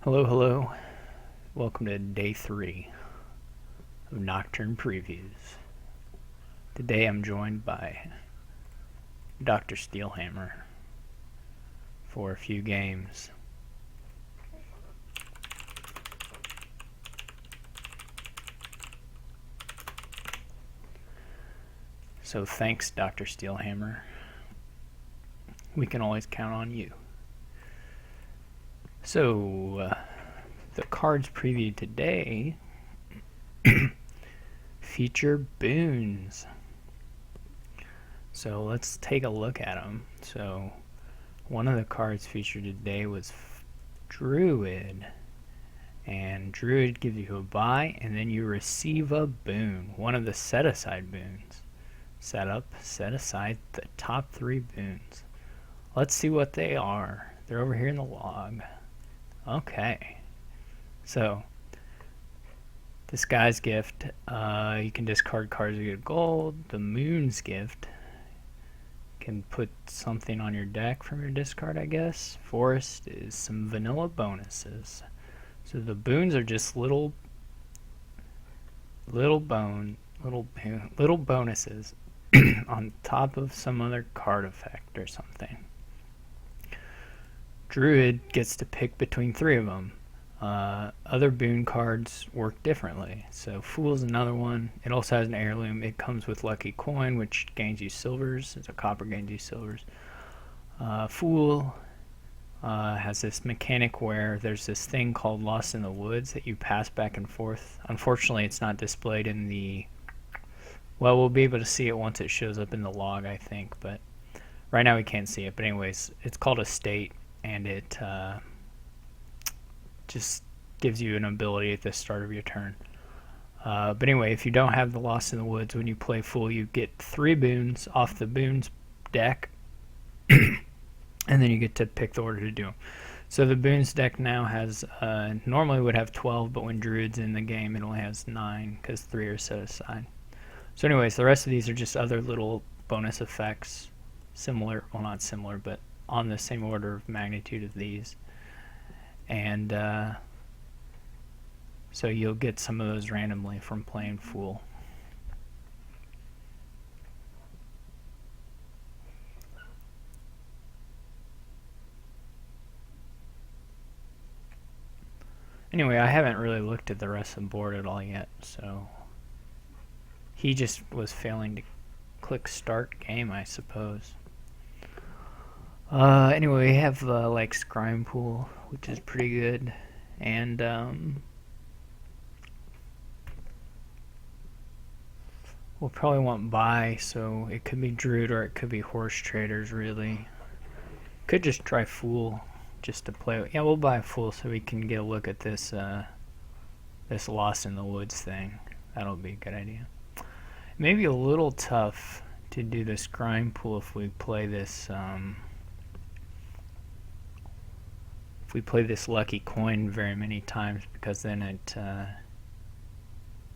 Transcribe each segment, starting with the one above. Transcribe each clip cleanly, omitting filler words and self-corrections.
Hello, hello. Welcome to day 3 of Nocturne Previews. Today I'm joined by drsteelhammer for a few games. So thanks, drsteelhammer. We can always count on you. So, the cards previewed today feature boons. So let's take a look at them. So one of the cards featured today was Druid. And Druid gives you a buy, and then you receive a boon. One of the set-aside boons. Set aside the top 3 boons. Let's see what they are. They're over here in the log. Okay. So, this guy's gift, you can discard cards to get gold. The moon's gift can put something on your deck from your discard, I guess. Forest is some vanilla bonuses. So the boons are just little bonuses on top of some other card effect or something. Druid gets to pick between 3 of them. Other boon cards work differently. So Fool is another one. It also has an heirloom. It comes with Lucky Coin, which gains you silvers. It's a copper, gains you silvers. Fool has this mechanic where there's this thing called Lost in the Woods that you pass back and forth. Unfortunately, it's not displayed in the... Well, we'll be able to see it once it shows up in the log, I think. But right now we can't see it. But anyways, it's called a state, and it... just gives you an ability at the start of your turn. But anyway, if you don't have the Lost in the Woods, when you play Fool, you get 3 boons off the boons deck, and then you get to pick the order to do them. So the boons deck now has, normally would have 12, but when Druid's in the game, it only has 9, because 3 are set aside. So anyways, the rest of these are just other little bonus effects, similar, well not similar, but on the same order of magnitude of these. And so you'll get some of those randomly from playing Fool. Anyway, I haven't really looked at the rest of the board at all yet, so he just was failing to click start game, I suppose. Anyway, we have like Scrying Pool, which is pretty good, and we'll probably want buy, so it could be Druid or it could be Horse Traders, really. Could just try Fool just to play. Yeah, we'll buy a Fool so we can get a look at this this Lost in the Woods thing. That'll be a good idea. Maybe a little tough to do the Scrying Pool if we play this we play this Lucky Coin very many times, because then it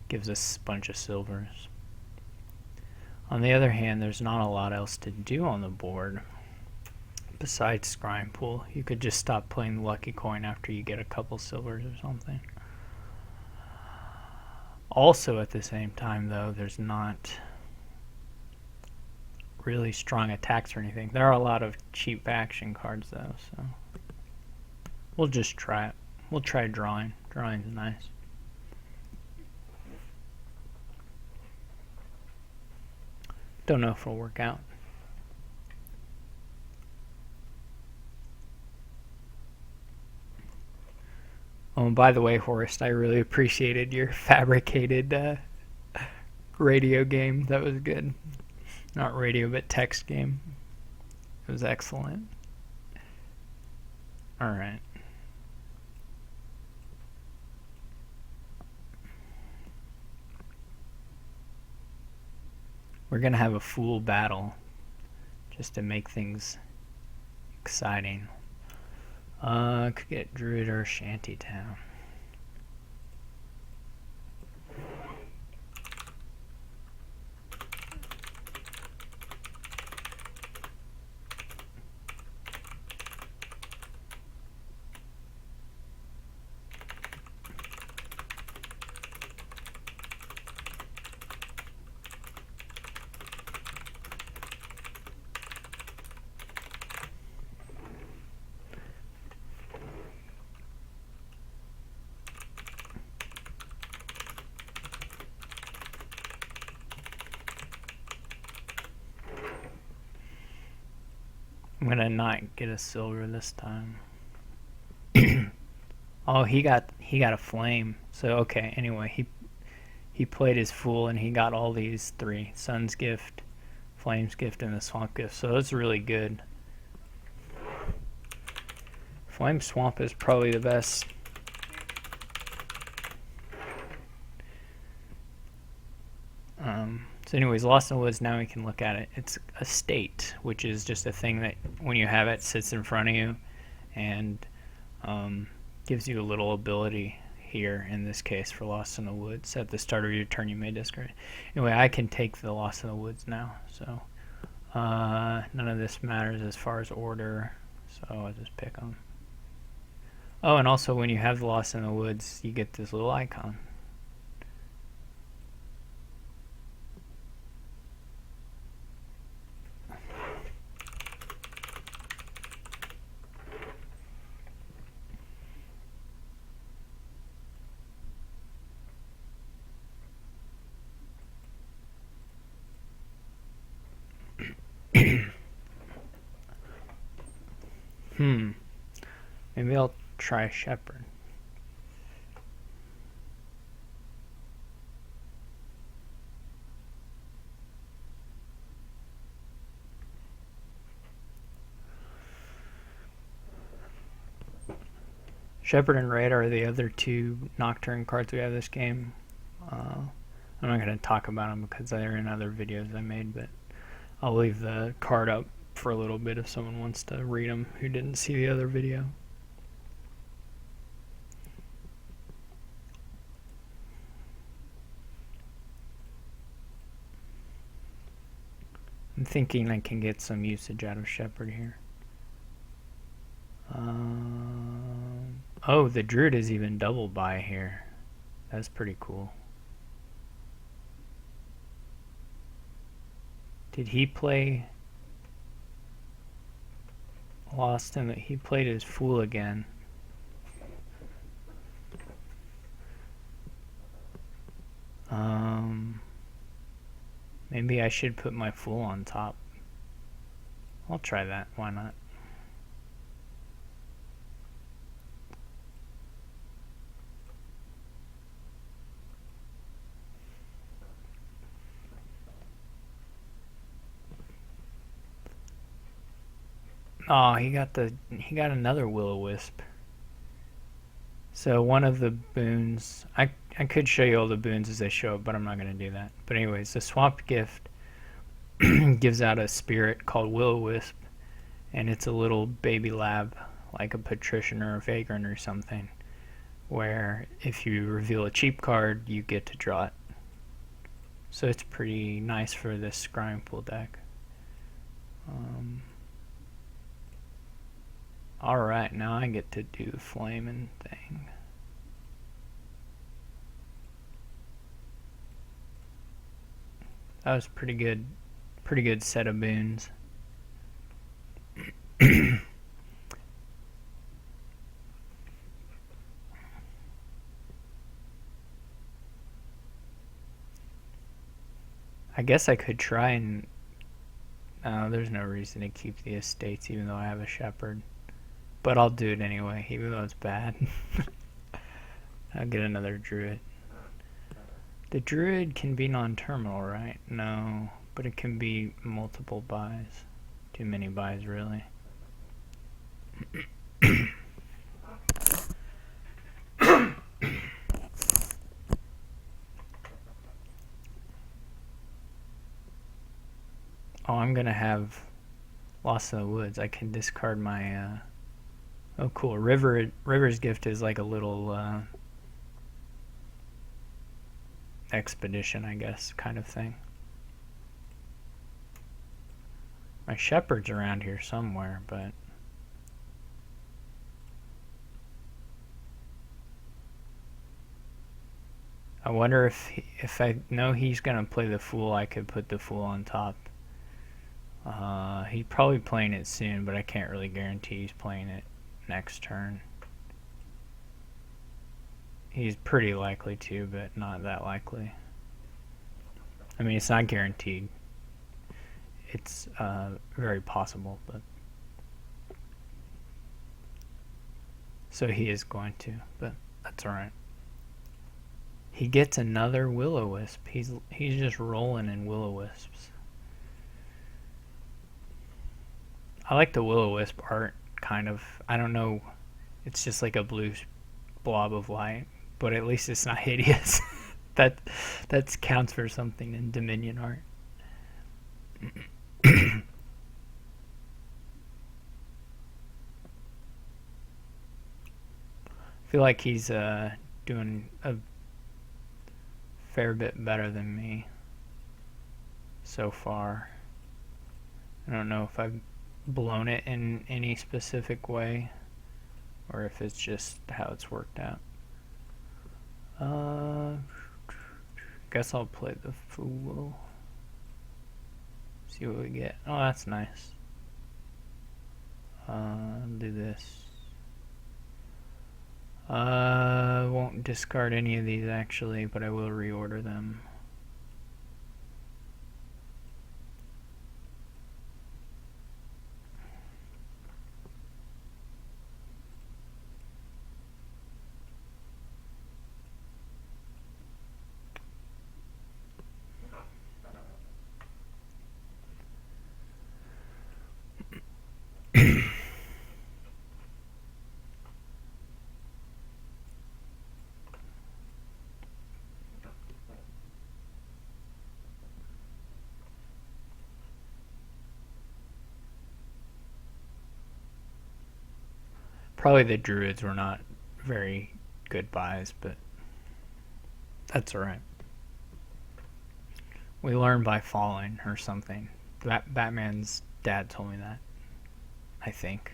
gives us a bunch of silvers. On the other hand, there's not a lot else to do on the board besides Scrying Pool. You could just stop playing the Lucky Coin after you get a couple silvers or something. Also at the same time, though, there's not really strong attacks or anything. There are a lot of cheap action cards, though, so we'll just try it. We'll try drawing. Drawing's nice. Don't know if it'll work out. Oh, and by the way, Horst, I really appreciated your fabricated radio game. That was good. Not radio, but text game. It was excellent. Alright. We're going to have a Fool battle just to make things exciting. Could get Druid or Shantytown. I'm gonna not get a silver this time. Oh, he got a flame. So okay. Anyway, he played his fool and he got all these three: Sun's Gift, Flame's Gift, and the Swamp Gift. So that's really good. Flame Swamp is probably the best. So anyways, Lost in the Woods, now we can look at it. It's a state, which is just a thing that when you have it, sits in front of you and gives you a little ability here, in this case for Lost in the Woods. At the start of your turn, you may discard it. Anyway, I can take the Lost in the Woods now, so none of this matters as far as order, so I'll just pick them. Oh, and also when you have the Lost in the Woods, you get this little icon. Maybe I'll try Shepherd. Shepherd and Raid are the other two Nocturne cards we have this game. I'm not going to talk about them because they're in other videos I made, but I'll leave the card up for a little bit if someone wants to read them who didn't see the other video. I'm thinking I can get some usage out of Shepherd here. Oh, the Druid is even double buy here. That's pretty cool. Did he play Lost in the... He played his Fool again. Maybe I should put my Fool on top. I'll try that. Why not? Oh, he got another Will-O-Wisp. So one of the boons, I could show you all the boons as they show up, but I'm not going to do that. But anyways, the Swamp Gift gives out a spirit called Will-O-Wisp, and it's a little baby lab, like a Patrician or a Vagrant or something, where if you reveal a cheap card, you get to draw it. So it's pretty nice for this Scrying Pool deck. Alright, now I get to do the flaming thing. That was pretty good set of boons. I guess I could try and... there's no reason to keep the estates even though I have a Shepherd. But I'll do it anyway, even though it's bad. I'll get another Druid. The Druid can be non-terminal, right? No, but it can be multiple buys. Too many buys, really. Oh, I'm gonna have Lost in the Woods. I can discard my... Oh, cool. River's Gift is like a little expedition, I guess, kind of thing. My Shepherd's around here somewhere, but... I wonder if I know he's going to play the Fool, I could put the Fool on top. He's probably playing it soon, but I can't really guarantee he's playing it next turn. He's pretty likely to, but not that likely. I mean, it's not guaranteed. It's very possible, but So he is going to, but that's alright. He gets another will-o-wisp. He's just rolling in will-o-wisps. I like the will-o-wisp art, kind of. I don't know, it's just like a blue blob of light, but at least it's not hideous. that counts for something in Dominion art. I feel like he's doing a fair bit better than me so far. I don't know if I've blown it in any specific way or if it's just how it's worked out. Guess I'll play the fool. See what we get. Oh, that's nice. Do this. Won't discard any of these actually, but I will reorder them. Probably the druids were not very good buys, but that's alright. We learn by falling or something. Batman's dad told me that, I think.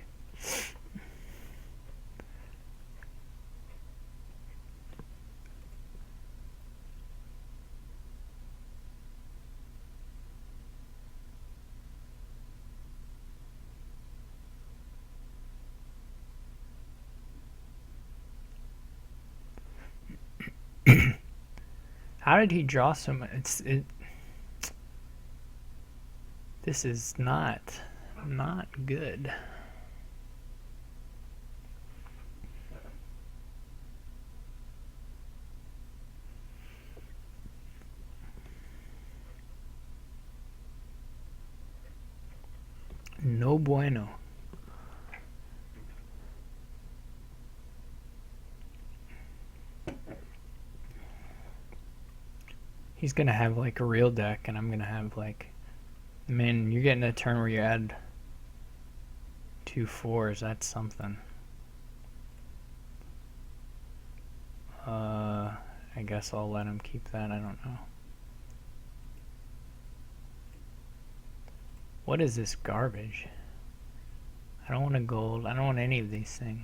How did he draw so much? This is not good. No bueno. He's gonna have like a real deck, and I'm gonna have like, man, you're getting a turn where you add 2 4s. That's something. I guess I'll let him keep that. I don't know. What is this garbage? I don't want a gold. I don't want any of these things.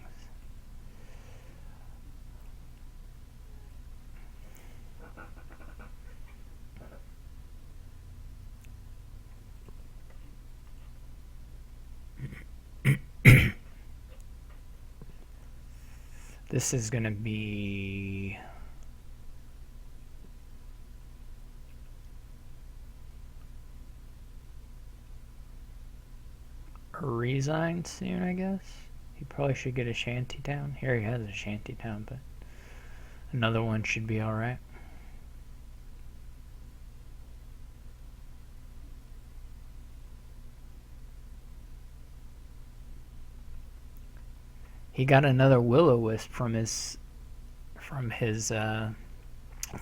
This is gonna be a resign soon, I guess. He probably should get a shantytown. Here he has a shantytown, but another one should be alright. He got another will-o-wisp from his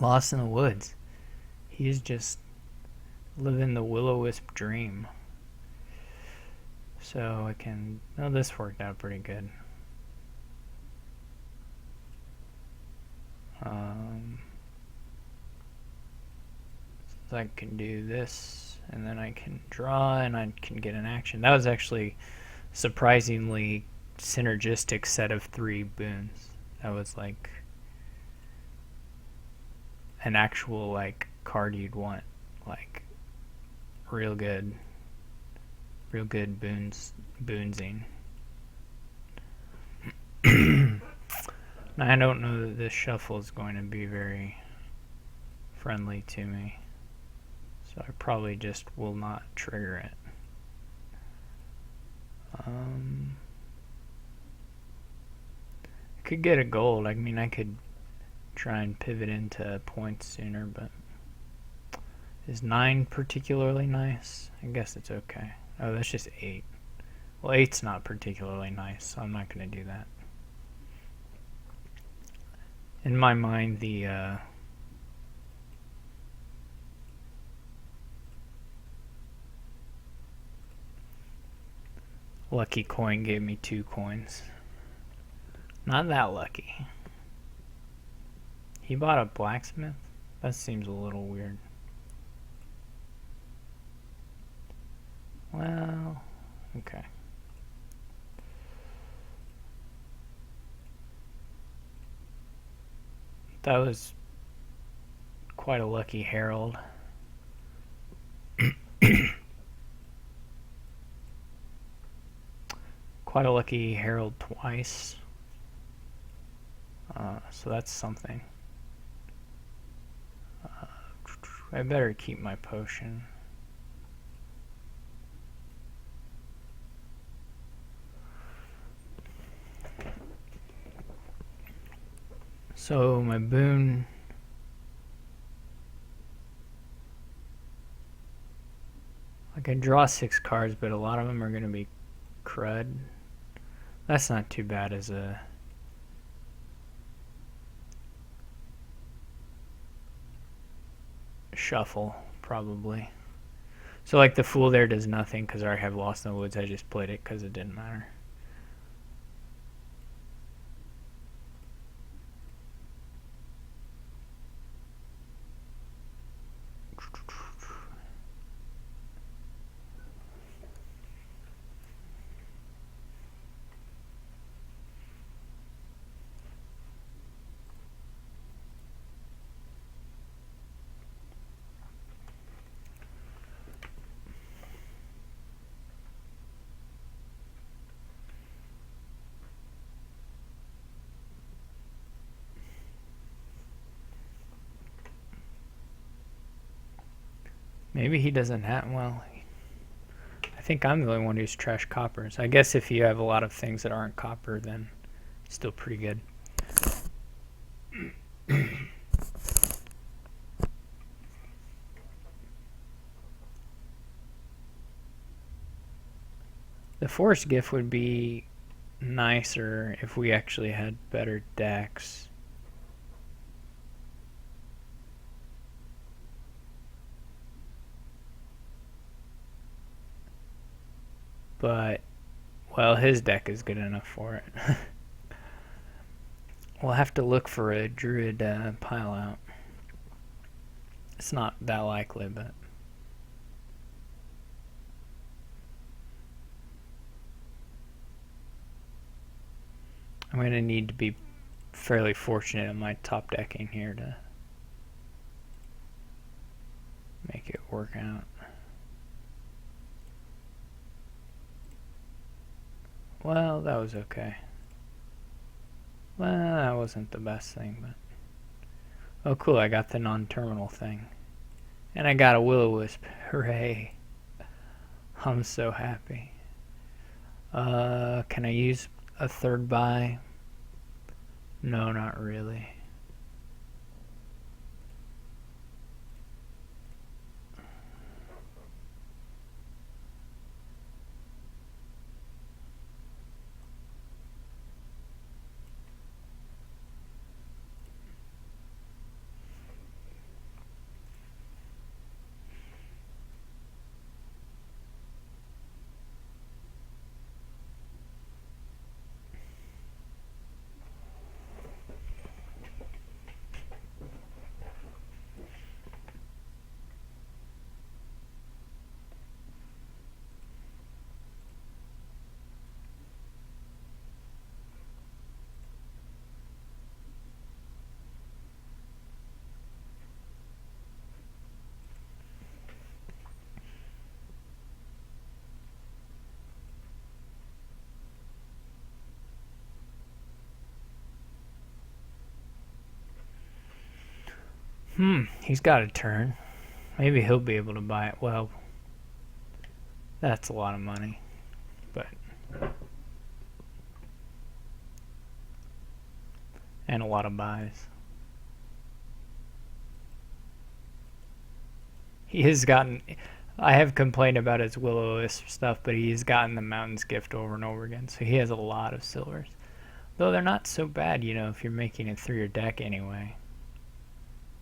Lost in the Woods. He's just living the will-o-wisp dream. So I can... Oh, this worked out pretty good. So I can do this, and then I can draw, and I can get an action. That was actually surprisingly synergistic set of 3 boons. That was like an actual like card you'd want, like real good boonsing. I don't know that this shuffle is going to be very friendly to me, so I probably just will not trigger it. Could get a gold. I mean, I could try and pivot into points sooner, but is 9 particularly nice? I guess it's okay. Oh, that's just 8. Well, 8's not particularly nice, so I'm not going to do that. In my mind, the lucky coin gave me 2 coins. Not that lucky. He bought a blacksmith? That seems a little weird. Well, okay. That was quite a lucky herald. Quite a lucky herald twice. So that's something. I better keep my potion. So my boon, I can draw 6 cards, but a lot of them are going to be crud. That's not too bad as a shuffle, probably. So like the Fool there does nothing because I already have Lost in the Woods. I just played it because it didn't matter. Maybe he doesn't have, well, I think I'm the only one who's trash coppers. I guess if you have a lot of things that aren't copper, then it's still pretty good. The Force Gift would be nicer if we actually had better decks. But, well, his deck is good enough for it. We'll have to look for a Druid pile out. It's not that likely, but... I'm going to need to be fairly fortunate in my top decking here to make it work out. Well, that was okay. Well, that wasn't the best thing, but... Oh, cool, I got the non-terminal thing. And I got a Will-O-Wisp. Hooray. I'm so happy. Can I use a third buy? No, not really. He's got a turn. Maybe he'll be able to buy it. Well, that's a lot of money. But and a lot of buys. He has gotten, I have complained about his Will-O-Wisp stuff, but he's gotten the Mountain's Gift over and over again, so he has a lot of silvers. Though they're not so bad, you know, if you're making it through your deck anyway.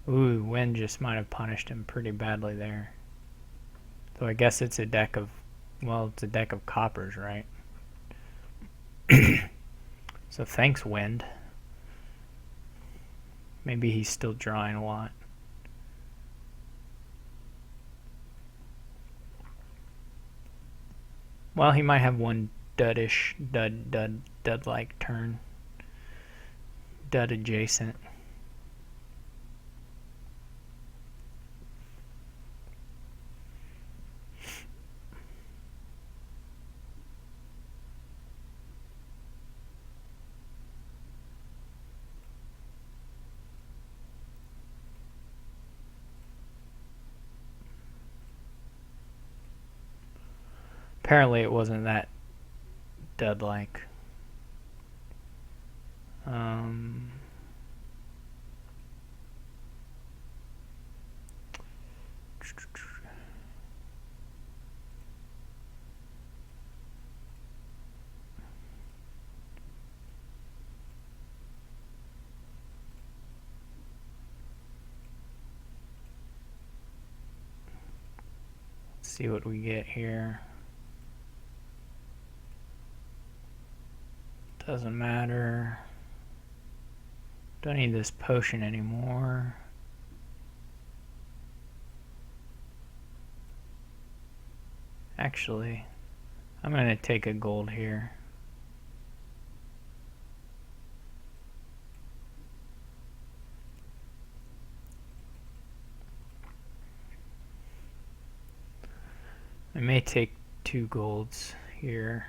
Ooh, Wind just might have punished him pretty badly there. So I guess it's a deck of, well, it's a deck of coppers, right? So thanks, Wind. Maybe he's still drawing a lot. Well, he might have one dud-like turn. Dud adjacent. Apparently it wasn't that dud-like. Let's see what we get here. Doesn't matter. Don't need this potion anymore. Actually, I'm going to take a gold here. I may take 2 golds here.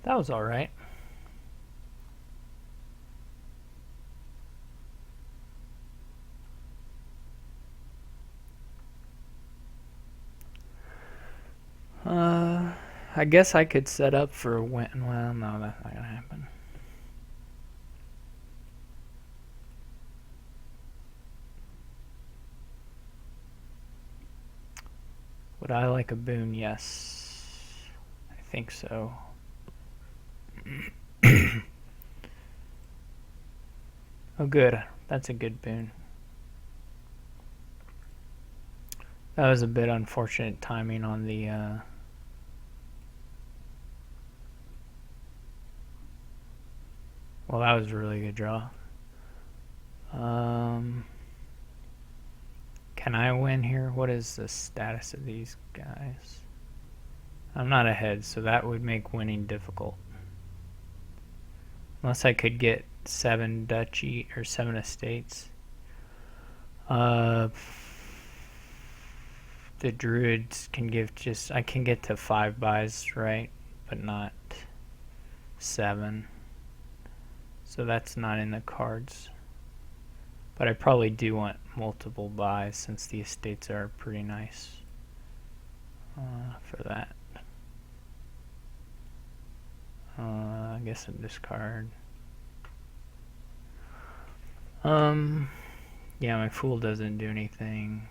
That was all right. I guess I could set up for a win. Well, no, that's not gonna happen. Would I like a boon? Yes. I think so. Oh, good. That's a good boon. That was a bit unfortunate timing on the well, that was a really good draw. Can I win here? What is the status of these guys? I'm not ahead, so that would make winning difficult. Unless I could get 7 duchy or 7 estates. The druids can give just, I can get to 5 buys, right? But not 7. So that's not in the cards. But I probably do want multiple buys since the estates are pretty nice for that. I guess I discard. Yeah, my fool doesn't do anything.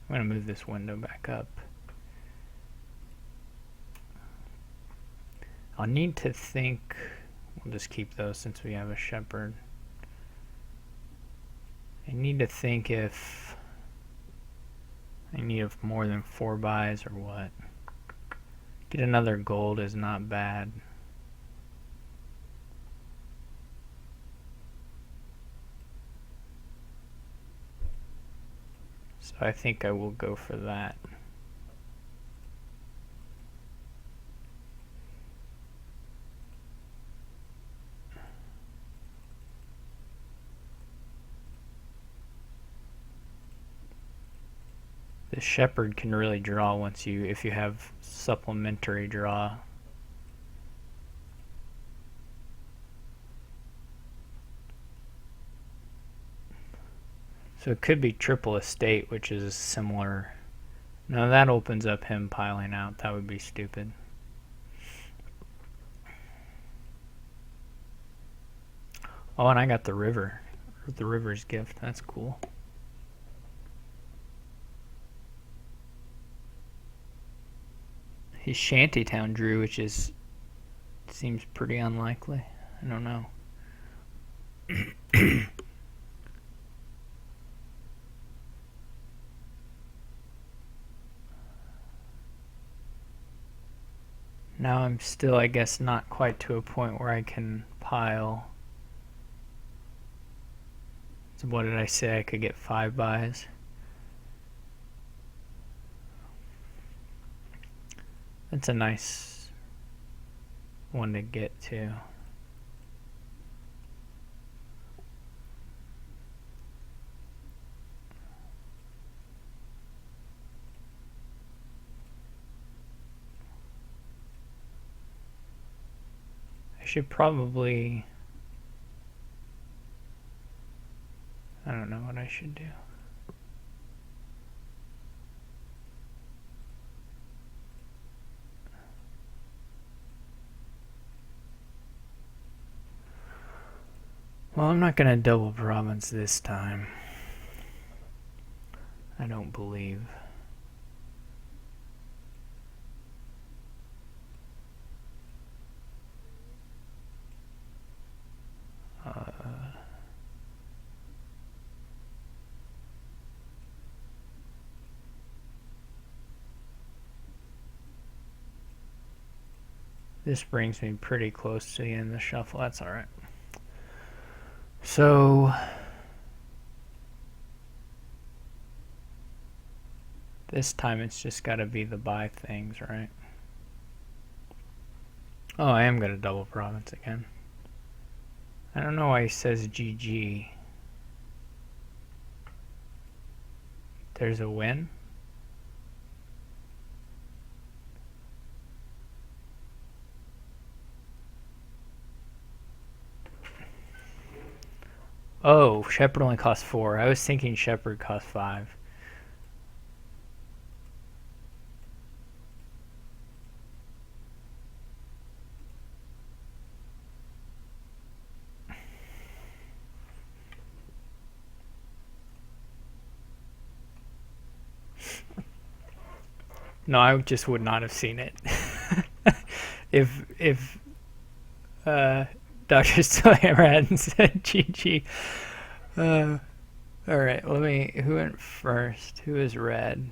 I'm gonna move this window back up. I'll need to think. We'll just keep those since we have a shepherd. I need to think if I need more than 4 buys or what. Get another gold is not bad. So I think I will go for that. The shepherd can really draw if you have supplementary draw. So it could be triple estate, which is similar. No, that opens up him piling out. That would be stupid. Oh, and I got the river. The river's gift. That's cool. His shantytown drew, which seems pretty unlikely. I don't know. Now I'm still, I guess, not quite to a point where I can pile. So what did I say? I could get 5 buys. That's a nice one to get to. I should probably, I don't know what I should do. Well, I'm not going to double province this time. I don't believe. This brings me pretty close to the end of the shuffle. That's alright. So this time it's just got to be the buy things, right? Oh, I am going to double province again. I don't know why he says GG. There's a win. Oh, shepherd only costs 4. I was thinking shepherd cost 5. No, I just would not have seen it. if Dr. Steelhammer hadn't said GG. Alright, who went first? Who is red?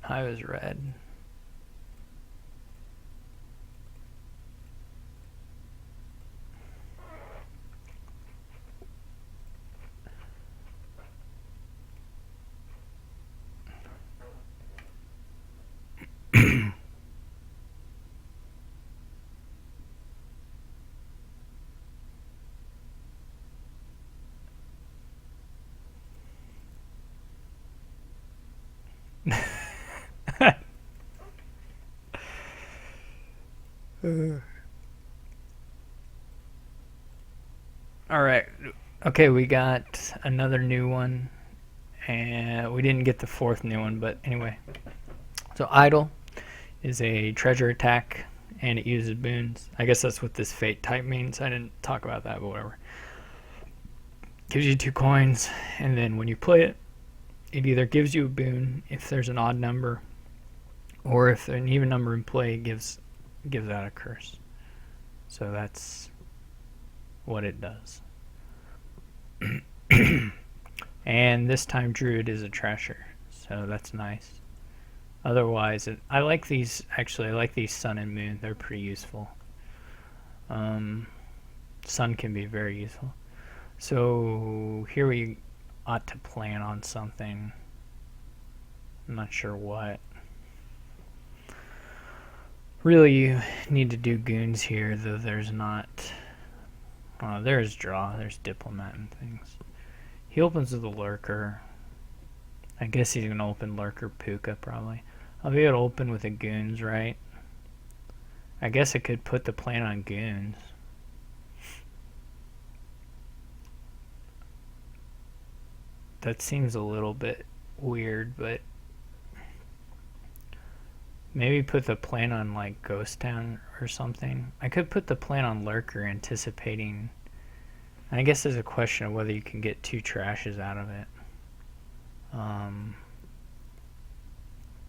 I was red. Alright, okay, we got another new one, and we didn't get the 4th new one, but anyway. So idle is a treasure attack, and it uses boons. I guess that's what this fate type means. I didn't talk about that, but whatever. Gives you 2 coins, and then when you play it, it either gives you a boon if there's an odd number, or if an even number in play gives out a curse. So that's what it does. And this time Druid is a trasher, so that's nice. Otherwise, I like these Sun and Moon. They're pretty useful. Sun can be very useful. So here we ought to plan on something. I'm not sure what. Really, you need to do goons here, though there's not. Oh, there's draw, there's diplomat and things. He opens with a lurker. I guess he's going to open Lurker Puka probably. I'll be able to open with the Goons, right? I guess I could put the plan on Goons. That seems a little bit weird, but maybe put the plan on like Ghost Town or something. I could put the plan on Lurker anticipating. And I guess there's a question of whether you can get 2 trashes out of it.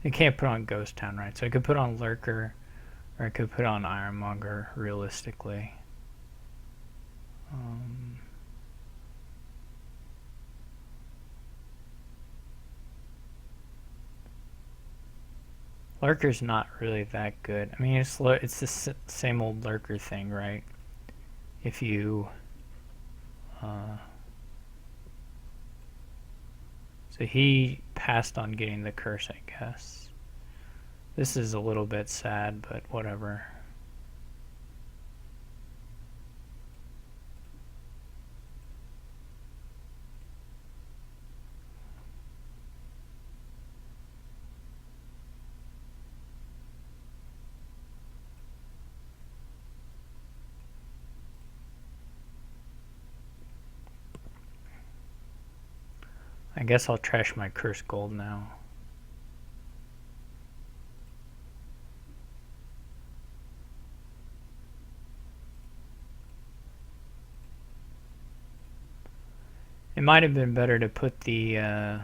You can't put on Ghost Town, right? So I could put on Lurker, or I could put on Ironmonger realistically. Lurker's not really that good. I mean, it's the same old Lurker thing, right? If you so he passed on getting the curse, I guess. This is a little bit sad, but whatever. I guess I'll trash my cursed gold now. It might have been better to put the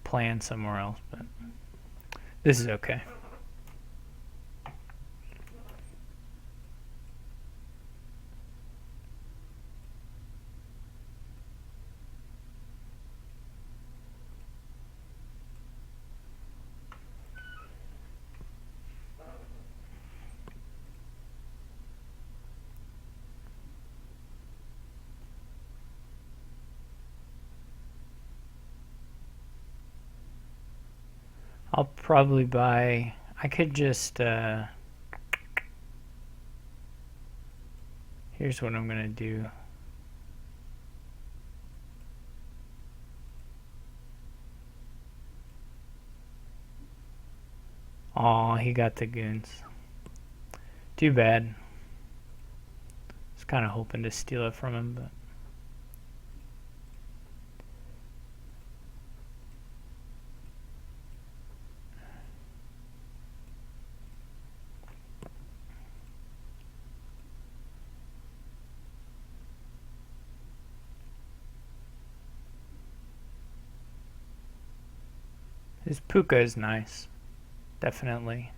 plan somewhere else, but this is okay. I'll probably buy, I could just, here's what I'm gonna do. Aw, he got the Goons. Too bad. I was kind of hoping to steal it from him, but his Puka is nice. Definitely.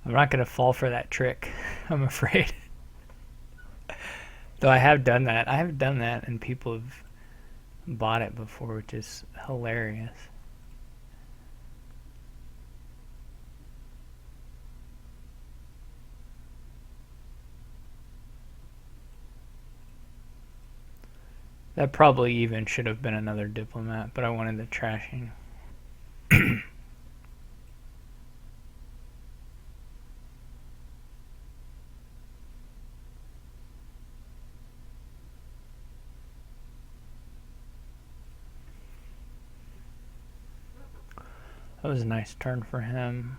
I'm not going to fall for that trick, I'm afraid. Though I have done that. I have done that and people have bought it before, which is hilarious. That probably even should have been another diplomat, but I wanted the trashing. That was a nice turn for him.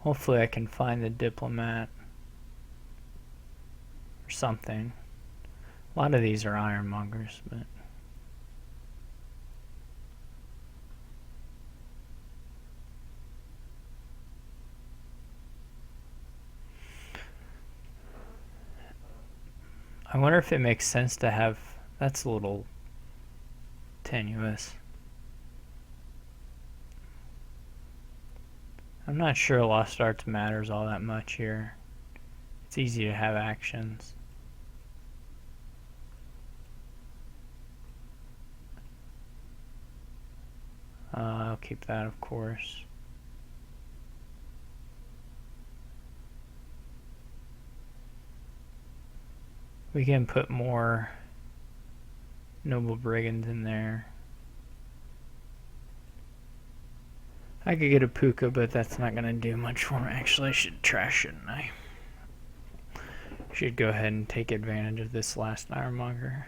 Hopefully I can find the diplomat or something. A lot of these are ironmongers, but I wonder if it makes sense to have, that's a little tenuous. I'm not sure Lost Arts matters all that much here. It's easy to have actions. I'll keep that, of course. We can put more Noble Brigands in there. I could get a Puka, but that's not going to do much for me. Actually, I should trash, shouldn't I? Should go ahead and take advantage of this last Ironmonger.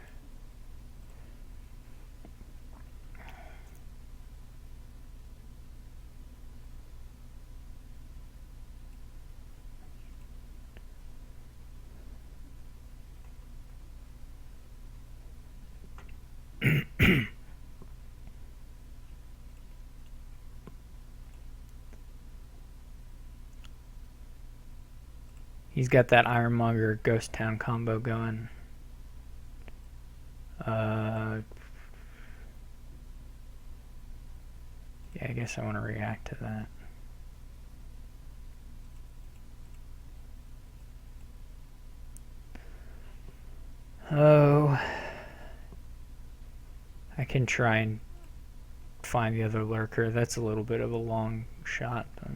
He's got that Ironmonger Ghost Town combo going. Yeah, I guess I want to react to that. Oh, I can try and find the other lurker. That's a little bit of a long shot, but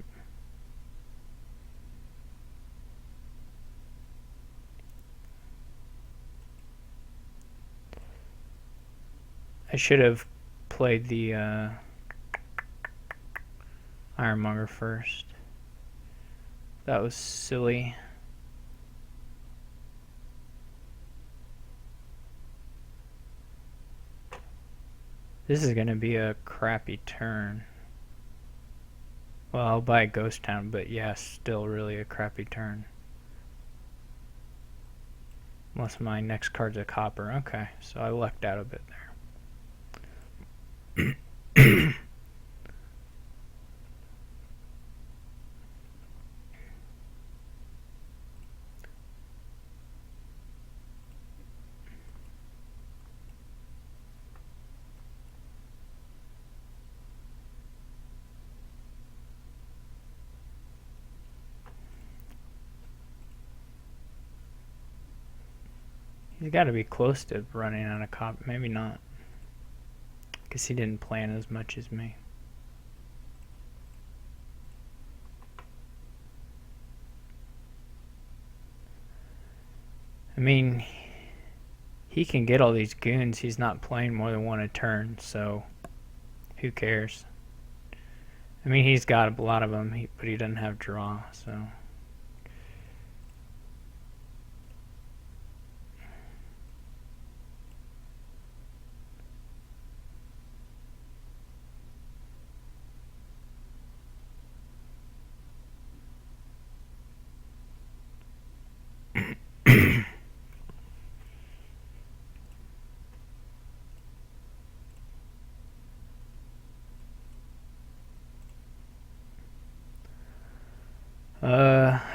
I should have played the Ironmonger first. That was silly. This is going to be a crappy turn. Well, I'll buy Ghost Town, but yeah, still really a crappy turn. Unless my next card's a copper. Okay, so I lucked out a bit there. He's got to be close to running out of copper. Maybe not. Because he didn't plan as much as me. I mean, he can get all these goons. He's not playing more than one a turn, so who cares? I mean, he's got a lot of them, but he doesn't have draw, so...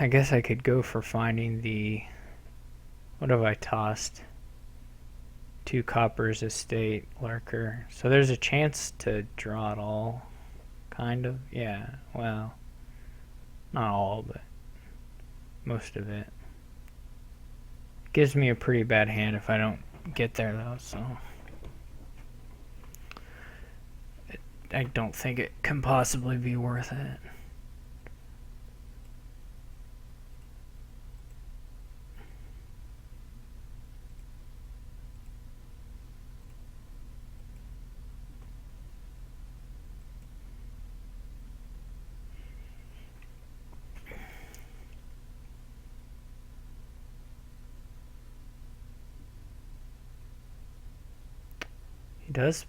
I guess I could go for finding the... What have I tossed? 2 coppers, estate, lurker. So there's a chance to draw it all. Kind of. Yeah, well... Not all, but... most of it. Gives me a pretty bad hand if I don't get there, though, so... I don't think it can possibly be worth it.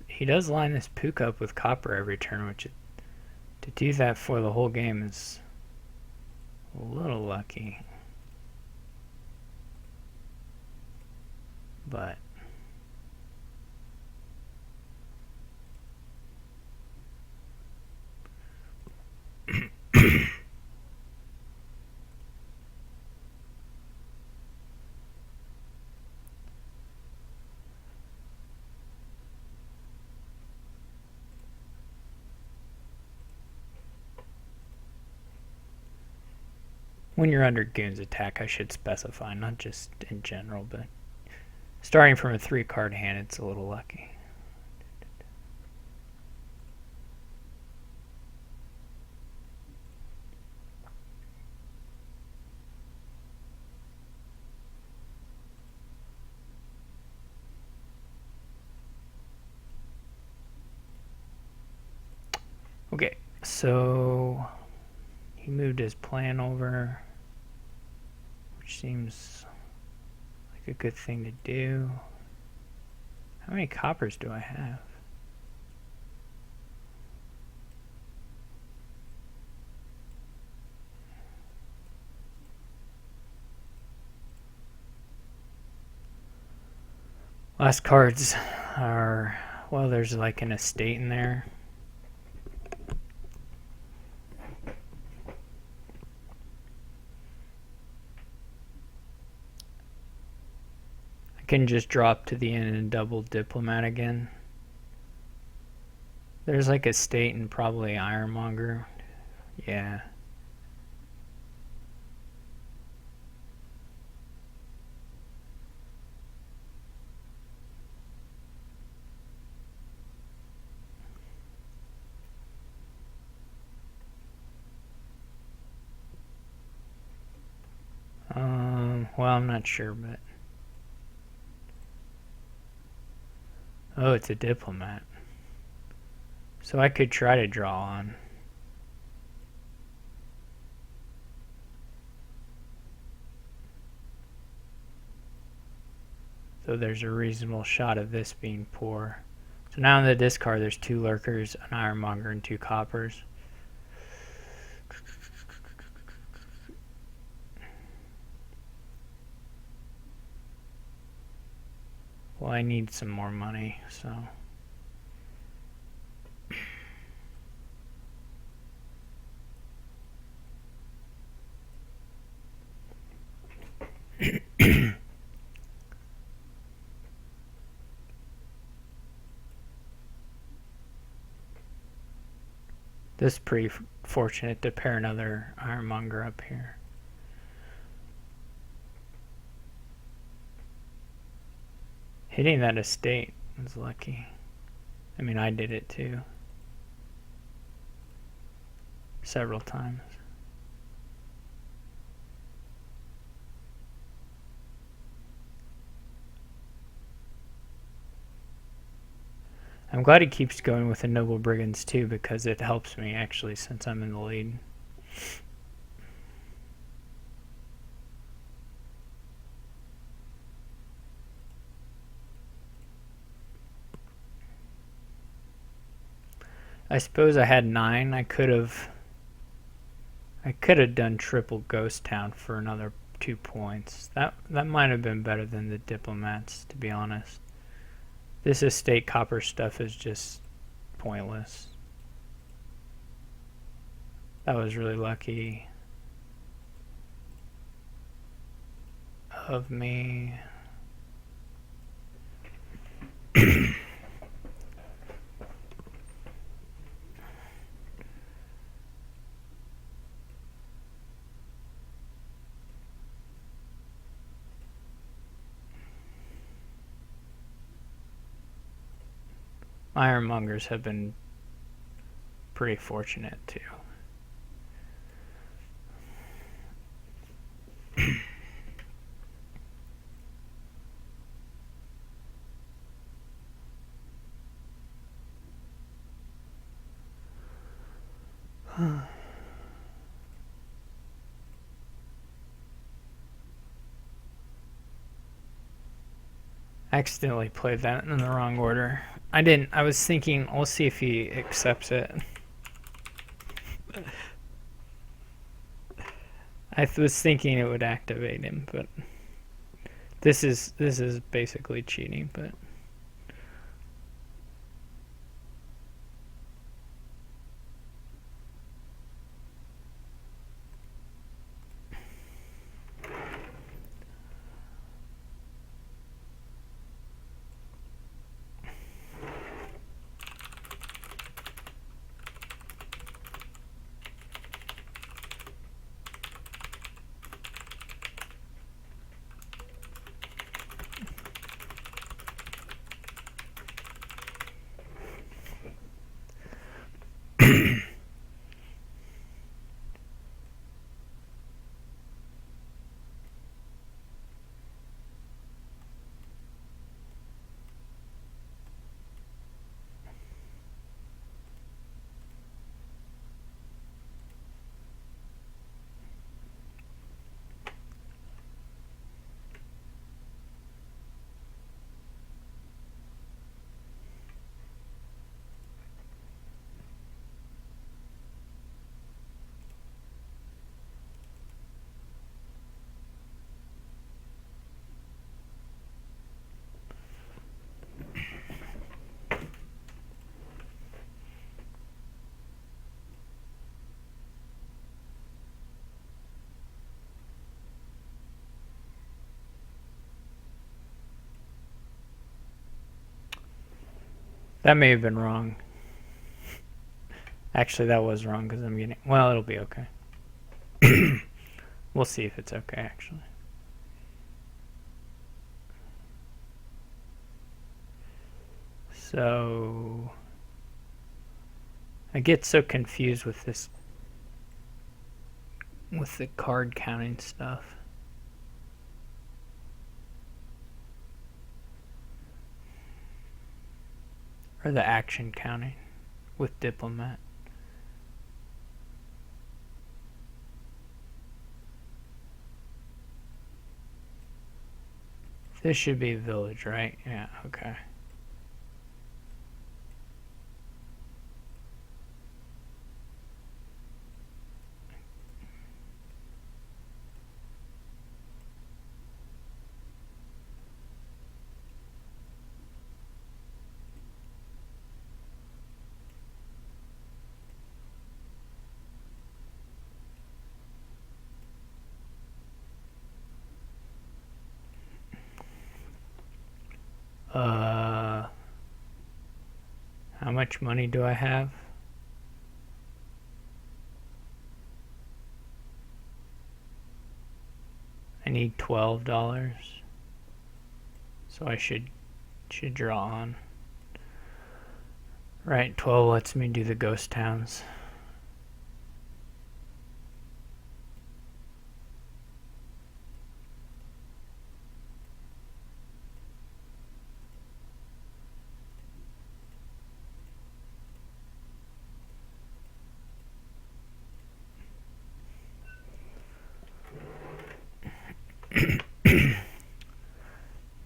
He does line this Puka up with copper every turn, which to do that for the whole game is a little lucky. But when you're under Goon's attack, I should specify, not just in general, but starting from a 3-card hand, it's a little lucky. Okay, so he moved his plan over, which seems like a good thing to do. How many coppers do I have? Last cards are, well, there's like an estate in there. I can just drop to the end and double diplomat again. There's like estate and probably ironmonger. Yeah. Well, I'm not sure, but... Oh, it's a diplomat. So I could try to draw on. So there's a reasonable shot of this being poor. So now in the discard there's 2 lurkers, an ironmonger, and 2 coppers. Well, I need some more money, so... This is pretty fortunate to pair another ironmonger up here. Hitting that estate was lucky. I mean, I did it too. Several times. I'm glad he keeps going with the Noble Brigands too, because it helps me actually since I'm in the lead. I suppose I had 9. I could have done triple Ghost Town for another 2 points. That might have been better than the diplomats, to be honest. This estate copper stuff is just pointless. That was really lucky of me. Ironmongers have been pretty fortunate too. I accidentally played that in the wrong order. I didn't. I was thinking, we'll see if he accepts it. I was thinking it would activate him, but this is basically cheating, but That may have been wrong. Actually, that was wrong because I'm getting... Well, it'll be okay. We'll see if it's okay, actually. So... I get so confused with this... with the card counting stuff. Or the action counting with Diplomat. This should be village, right? Yeah, okay. How much money do I have? I need $12. So I should draw on. Right, 12 lets me do the ghost towns.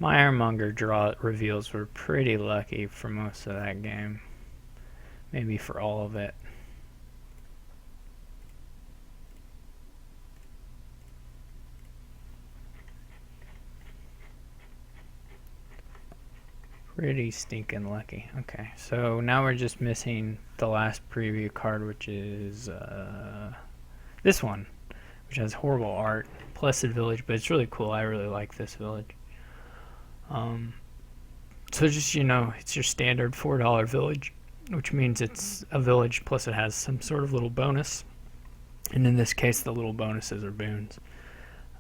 My Ironmonger draw reveals were pretty lucky for most of that game. Maybe for all of it. Pretty stinking lucky. Okay, so now we're just missing the last preview card, which is this one, which has horrible art. Blessed Village, but it's really cool. I really like this village. So just, it's your standard $4 village, which means it's a village plus it has some sort of little bonus. And in this case, the little bonuses are boons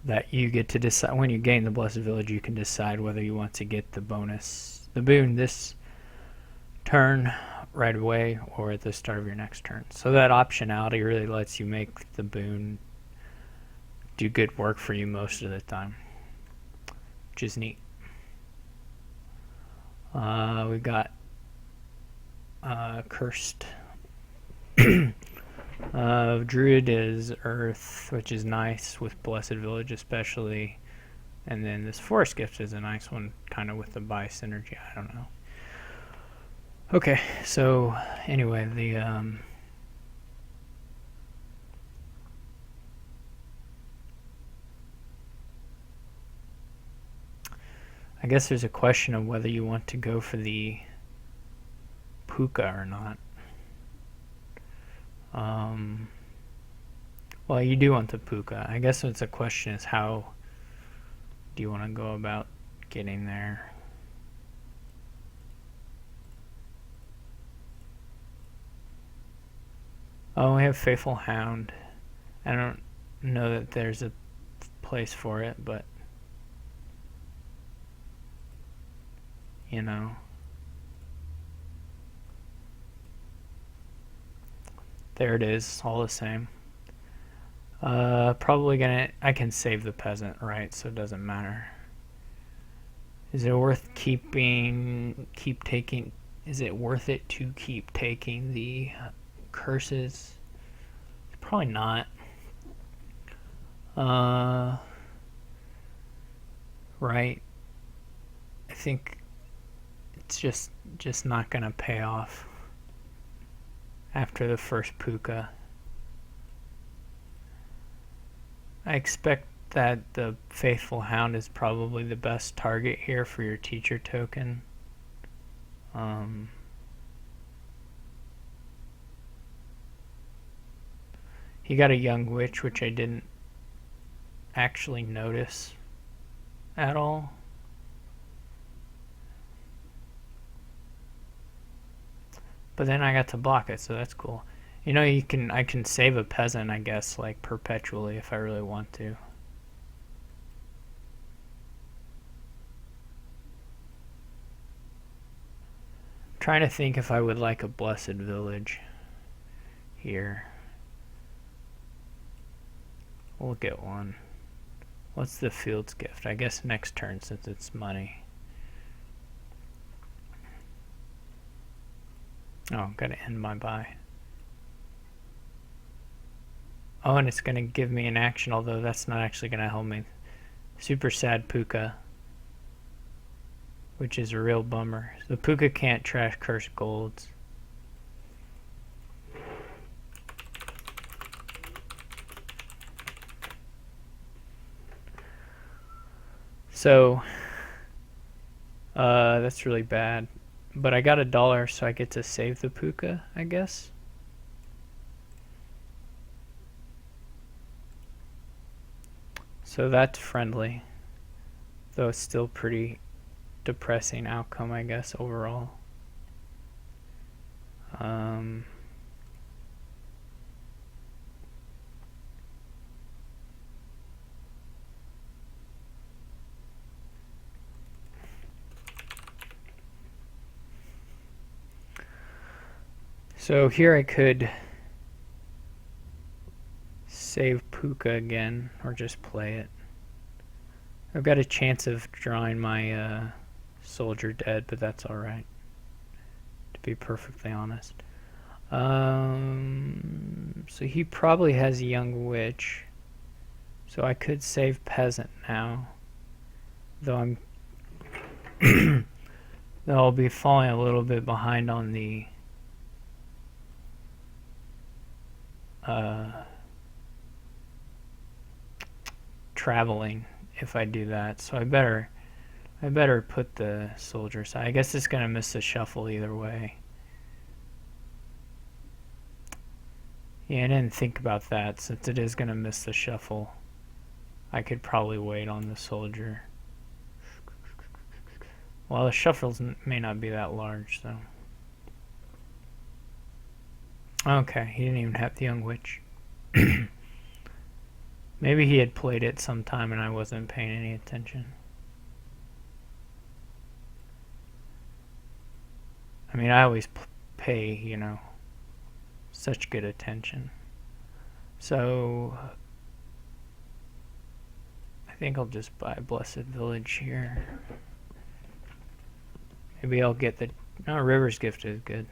that you get to decide. When you gain the Blessed Village, you can decide whether you want to get the bonus, the boon, this turn right away or at the start of your next turn. So that optionality really lets you make the boon do good work for you most of the time, which is neat. We got cursed. Druid is Earth, which is nice with Blessed Village especially, and then this Forest Gift is a nice one, kind of with the buy synergy. I don't know. Okay, so anyway, the I guess there's a question of whether you want to go for the Puka or not. Well, you do want the Puka. I guess it's a question is how do you want to go about getting there? Oh, we have Faithful Hound. I don't know that there's a place for it, but there it is, all the same. Probably I can save the peasant, right? So it doesn't matter. Is it worth is it worth it to keep taking the curses? Probably not. Right. I think it's just not gonna pay off after the first Puka. I expect that the Faithful Hound is probably the best target here for your teacher token. He got a Young Witch, which I didn't actually notice at all. But then I got to block it, so that's cool. You know, I can save a peasant, I guess, like perpetually if I really want to. I'm trying to think if I would like a blessed village here. We'll get one. What's the field's gift? I guess next turn since it's money. Oh, gotta end my buy. Oh, and it's gonna give me an action, although that's not actually gonna help me. Super sad Puka, which is a real bummer. The Puka can't trash curse golds. So, that's really bad. But I got $1, so I get to save the Puka, I guess. So that's friendly, though it's still pretty depressing outcome, I guess, overall. So here I could save Puka again, or just play it. I've got a chance of drawing my soldier dead, but that's alright, to be perfectly honest. So he probably has a young witch, so I could save peasant now, though though I'll be falling a little bit behind on the traveling if I do that, so I better put the soldier side. I guess it's gonna miss the shuffle either way. Yeah, I didn't think about that. Since it is gonna miss the shuffle, I could probably wait on the soldier. Well, the shuffles may not be that large, so. Okay, he didn't even have the young witch. Maybe he had played it sometime and I wasn't paying any attention. I mean, I always pay, you know, such good attention. So, I think I'll just buy Blessed Village here. Maybe I'll get the... No, River's Gift is good.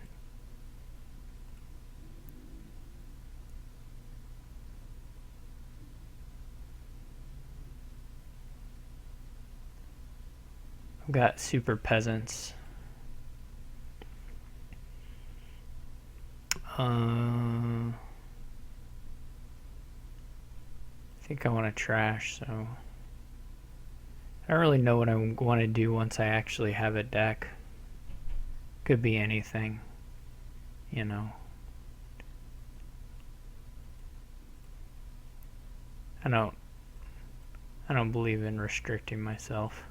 I've got super peasants. I think I want to trash, so I don't really know what I want to do once I actually have a deck. Could be anything, you know. I don't believe in restricting myself.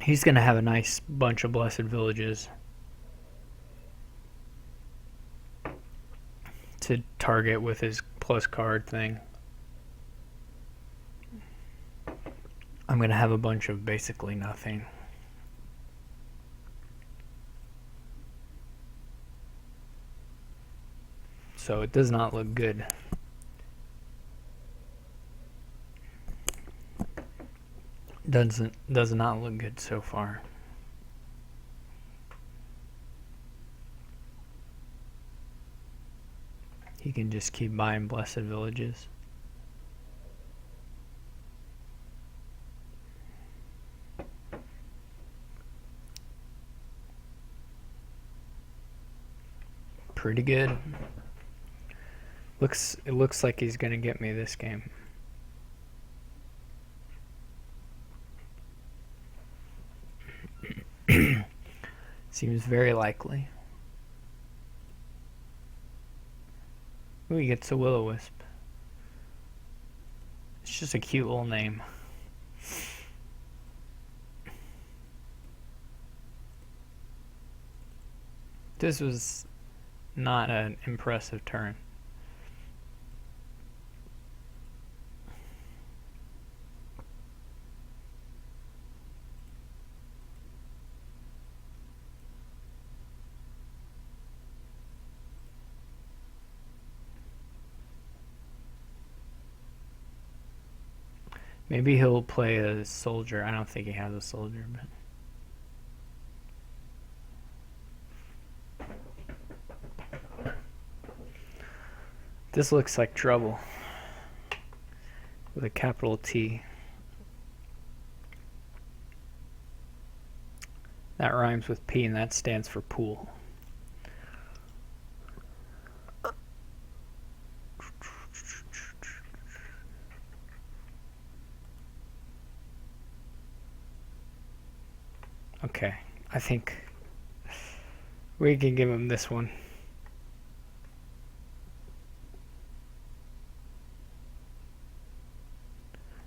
He's gonna have a nice bunch of Blessed Villages to target with his plus card thing. I'm gonna have a bunch of basically nothing. So it does not look good. Does not look good so far. He can just keep buying Blessed Villages. Pretty good. It looks like he's gonna get me this game. Seems very likely. Ooh, he gets a will-o-wisp. It's just a cute little name. This was not an impressive turn. Maybe he'll play a soldier. I don't think he has a soldier, but this looks like trouble with a capital T. That rhymes with P, and that stands for pool. Okay, I think we can give him this one.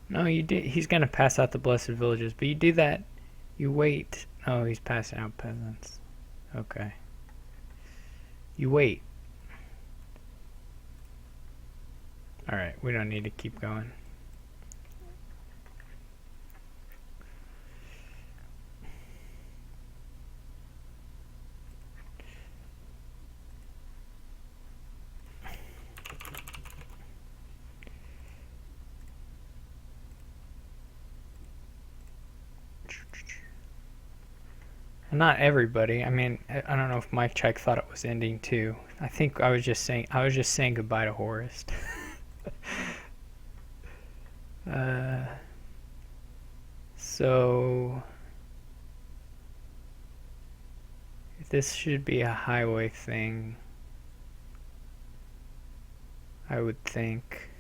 No, you did. He's gonna pass out the blessed villages, but you do that. You wait. Oh, he's passing out peasants. Okay. You wait. All right, we don't need to keep going. Not everybody. I mean, I don't know if Mike Check thought it was ending too. I think I was just saying goodbye to Horus. So this should be a highway thing, I would think.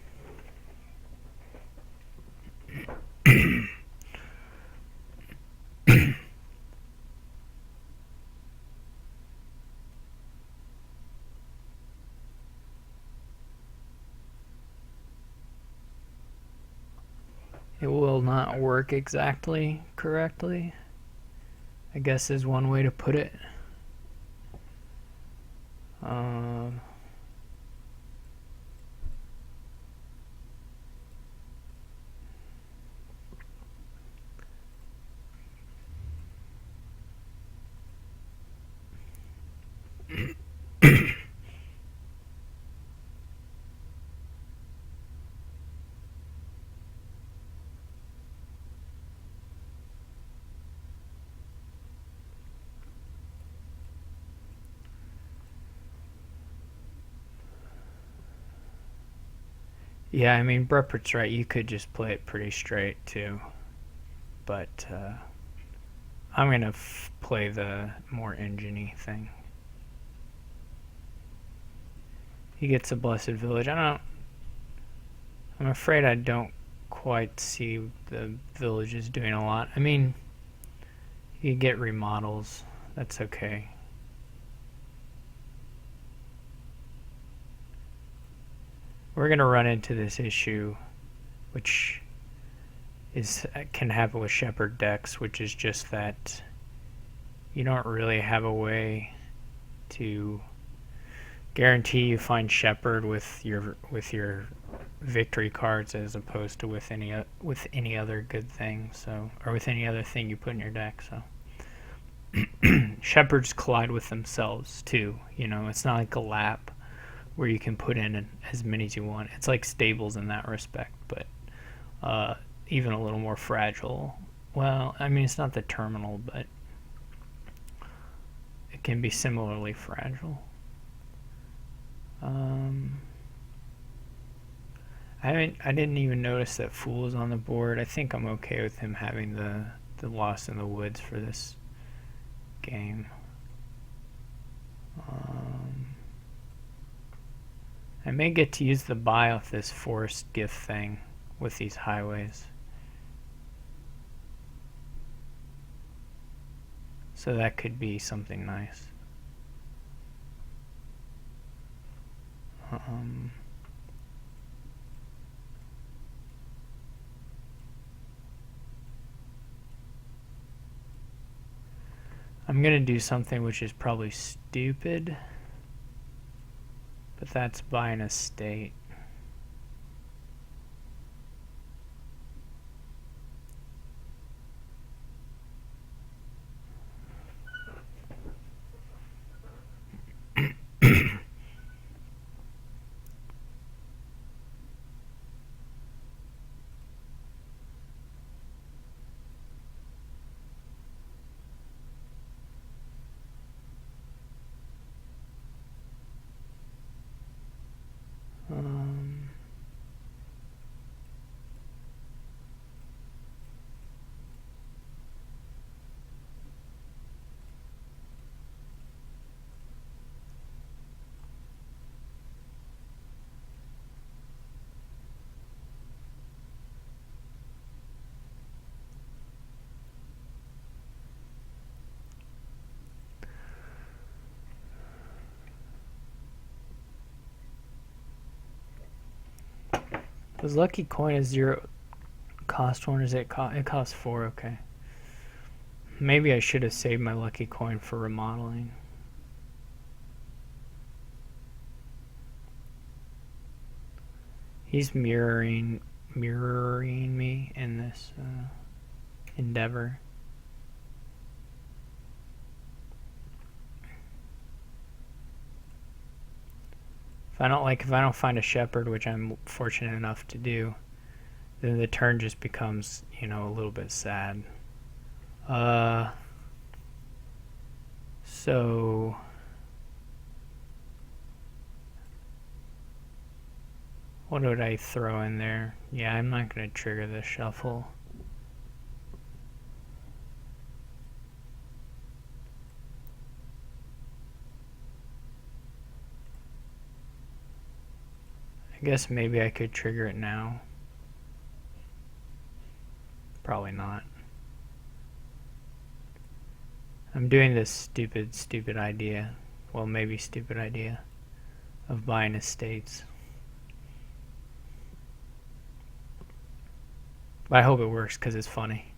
It will not work exactly correctly, I guess is one way to put it. Yeah, I mean, Bruppert's right. You could just play it pretty straight, too. But I'm going to play the more engine-y thing. He gets a blessed village. I'm afraid I don't quite see the villages doing a lot. I mean, you get remodels. That's okay. We're going to run into this issue, which can happen with Shepherd decks, which is just that you don't really have a way to guarantee you find Shepherd with your victory cards as opposed to with any other good thing, so, or with any other thing you put in your deck. So Shepherds collide with themselves too. You know, it's not like a lap where you can put in as many as you want. It's like stables in that respect, but even a little more fragile. Well, I mean, it's not the terminal, but it can be similarly fragile. I didn't even notice that Fool is on the board. I think I'm okay with him having the Lost in the Woods for this game. I may get to use the buy off this forest gift thing with these highways. So that could be something nice. I'm gonna do something which is probably stupid, but that's buy an estate. Does Lucky Coin is 0 cost one? Or is it it costs 4? Okay. Maybe I should have saved my Lucky Coin for remodeling. He's mirroring me in this endeavor. If I don't find a shepherd, which I'm fortunate enough to do, then the turn just becomes, a little bit sad. So what would I throw in there? Yeah, I'm not going to trigger the shuffle. I guess maybe I could trigger it now. Probably not. I'm doing this stupid idea, well, maybe stupid idea, of buying estates. But I hope it works because it's funny.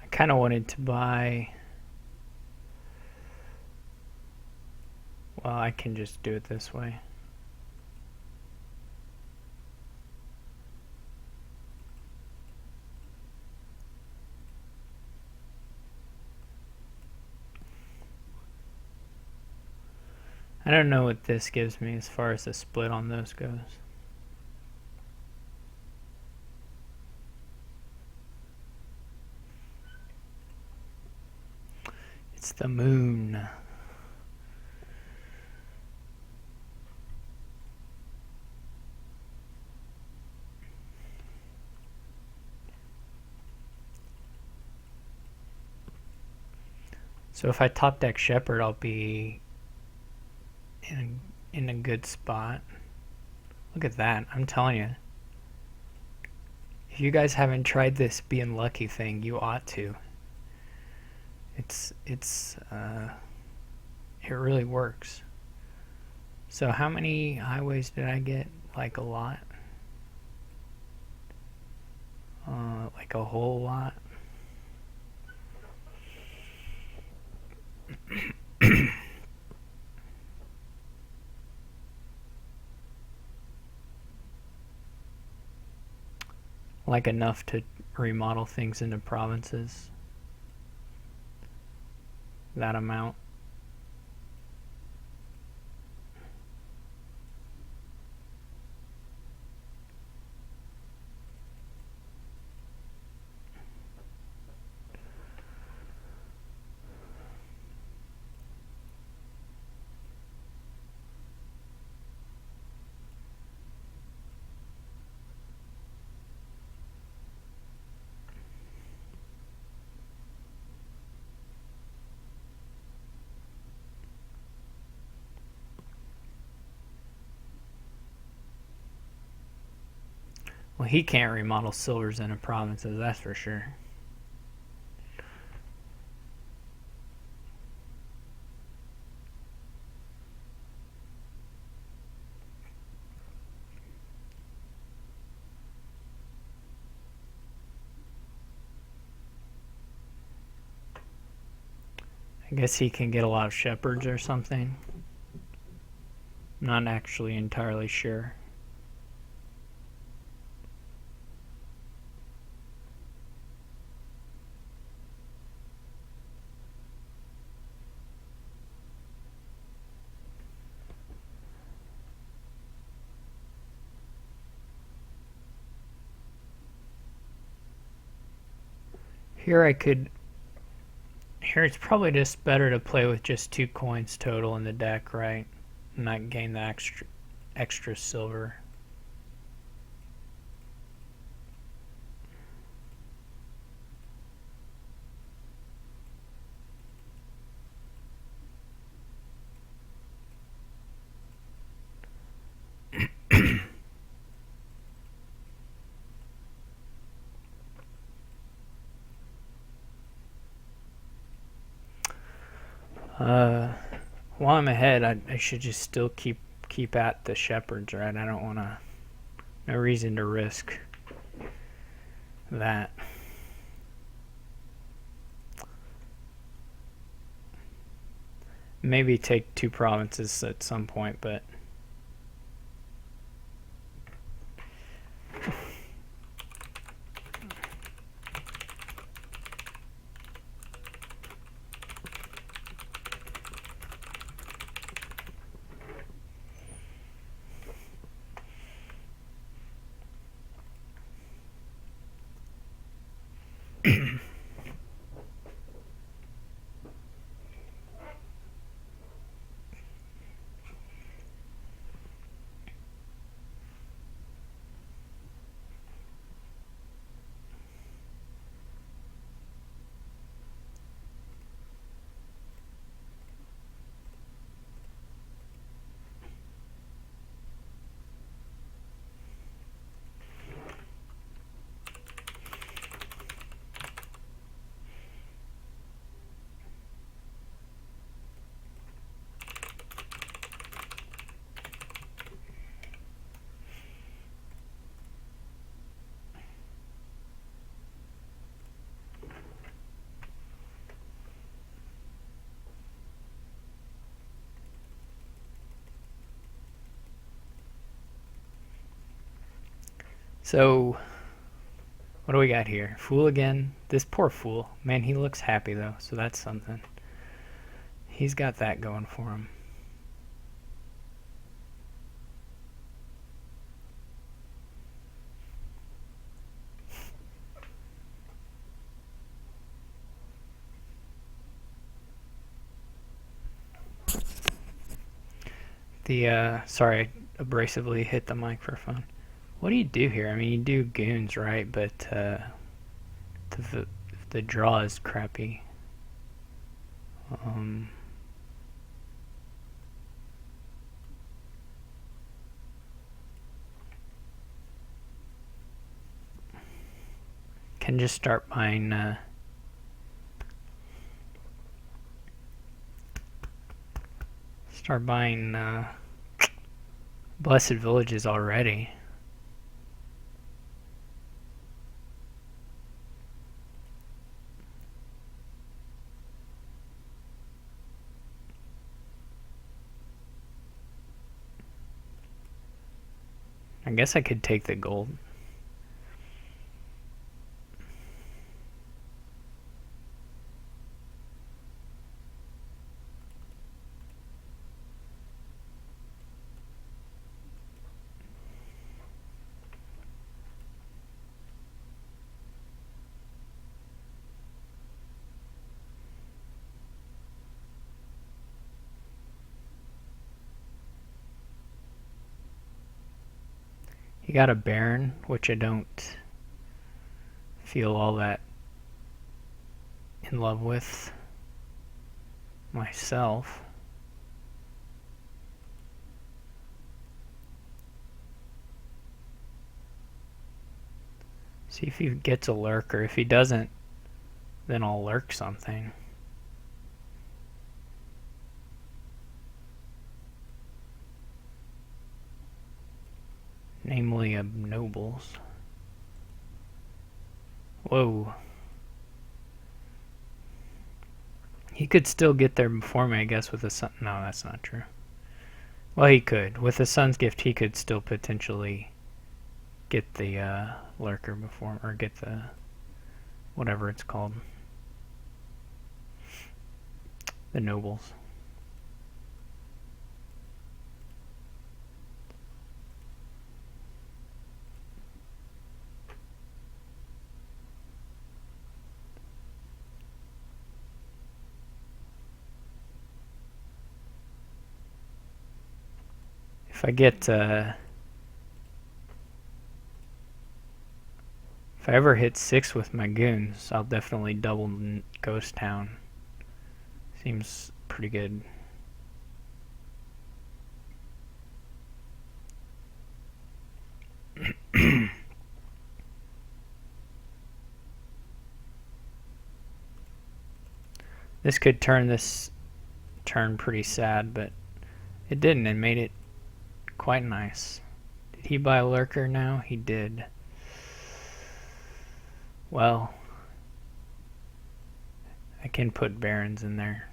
I kind of wanted to buy, well, I can just do it this way. I don't know what this gives me as far as the split on those goes. It's the moon. So if I top deck Shepherd, I'll be in a good spot. Look at that. I'm telling you. If you guys haven't tried this being lucky thing, you ought to. It really works. So how many highways did I get? Like a lot. Like a whole lot. Like enough to remodel things into provinces. That amount. Well, he can't remodel silvers into provinces, that's for sure. I guess he can get a lot of shepherds or something. I'm not actually entirely sure. Here it's probably just better to play with just 2 coins total in the deck, right? And not gain the extra silver. While I'm ahead, I should just still keep at the shepherds, right? I don't want to. No reason to risk that. Maybe take 2 provinces at some point, but so what do we got here? Fool again. This poor fool. Man, he looks happy though, so that's something. He's got that going for him. Sorry, I abrasively hit the microphone. What do you do here? I mean, you do goons, right? But the draw is crappy. Can just start buying blessed villages already. I guess I could take the gold. You got a Baron, which I don't feel all that in love with myself. See if he gets a lurker. If he doesn't, then I'll lurk something. Namely a nobles. Whoa. He could still get there before me, I guess, with the sun. No, that's not true. Well, he could. With the sun's gift, he could still potentially get the lurker before, or get the whatever it's called. The nobles. If I get, if I ever hit 6 with my goons, I'll definitely double Ghost Town. Seems pretty good. This could turn this turn pretty sad, but it didn't. It made it quite nice. Did he buy a lurker now? He did. Well, I can put barons in there.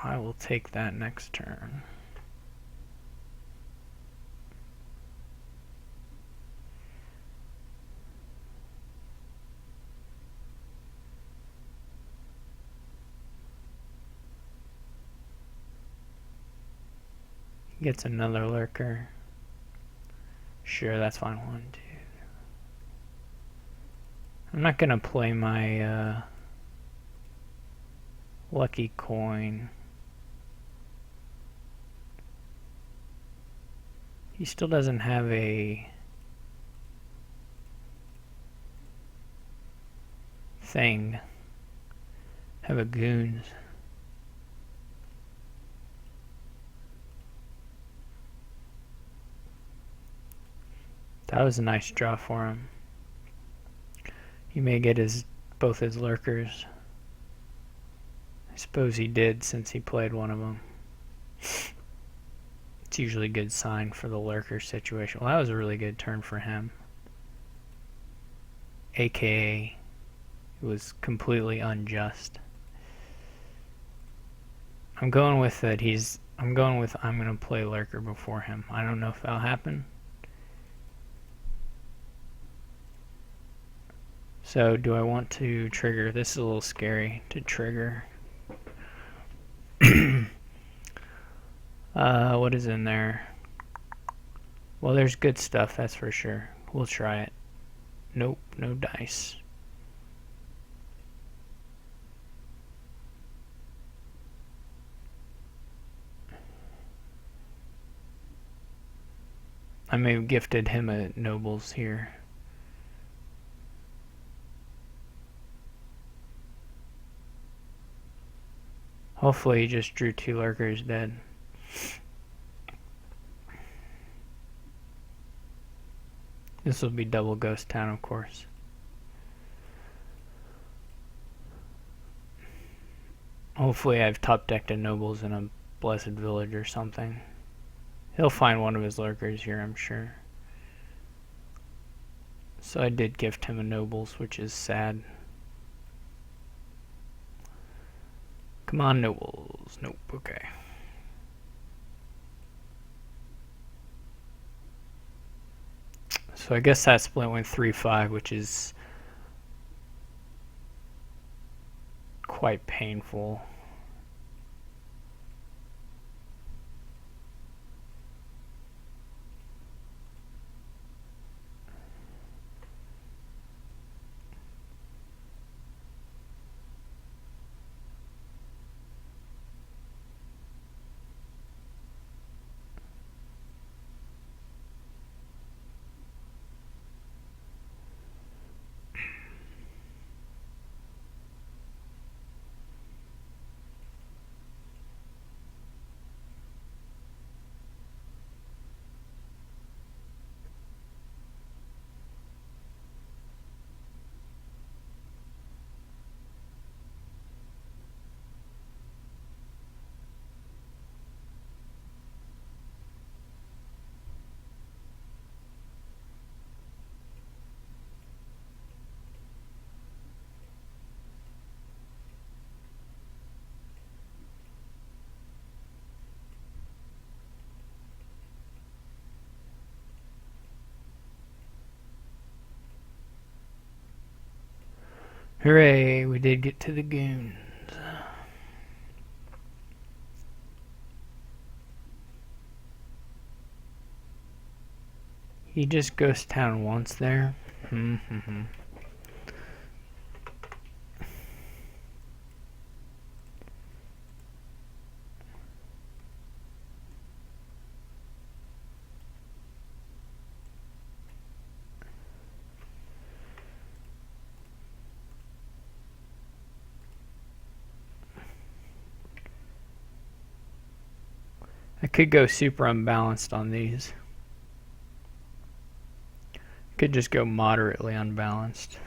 I will take that next turn. Gets another lurker. Sure, that's fine. 1, 2. I'm not gonna play my lucky coin. He still doesn't have a thing. Have a goons. That was a nice draw for him. He may get both his lurkers. I suppose he did, since he played one of them. It's usually a good sign for the lurker situation. Well, that was a really good turn for him. AKA, it was completely unjust. I'm going with that. I'm going to play lurker before him. I don't know if that'll happen. So, do I want to trigger? This is a little scary to trigger. What is in there? Well, there's good stuff, that's for sure. We'll try it. Nope, no dice. I may have gifted him a nobles here. Hopefully he just drew 2 lurkers dead. This will be double Ghost Town, of course. Hopefully I've top decked a nobles in a blessed village or something. He'll find one of his lurkers here, I'm sure. So I did gift him a nobles, which is sad. Come on, nobles. Nope, okay. So I guess that split went 3-5, which is quite painful. Hooray, we did get to the goons. He just ghost town once there. I could go super unbalanced on these. Could just go moderately unbalanced.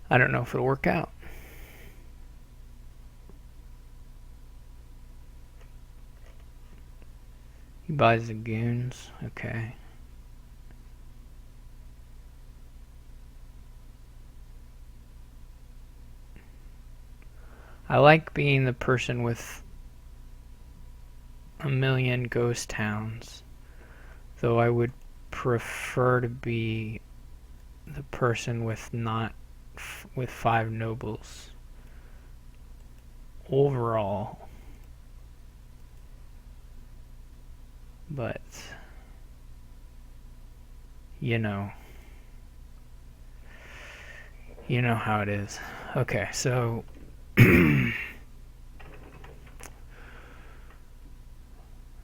I don't know if it'll work out. He buys the goons. Okay. I like being the person with a million ghost towns, though I would prefer to be the person with with 5 nobles overall. But you know how it is. Okay, so I mean,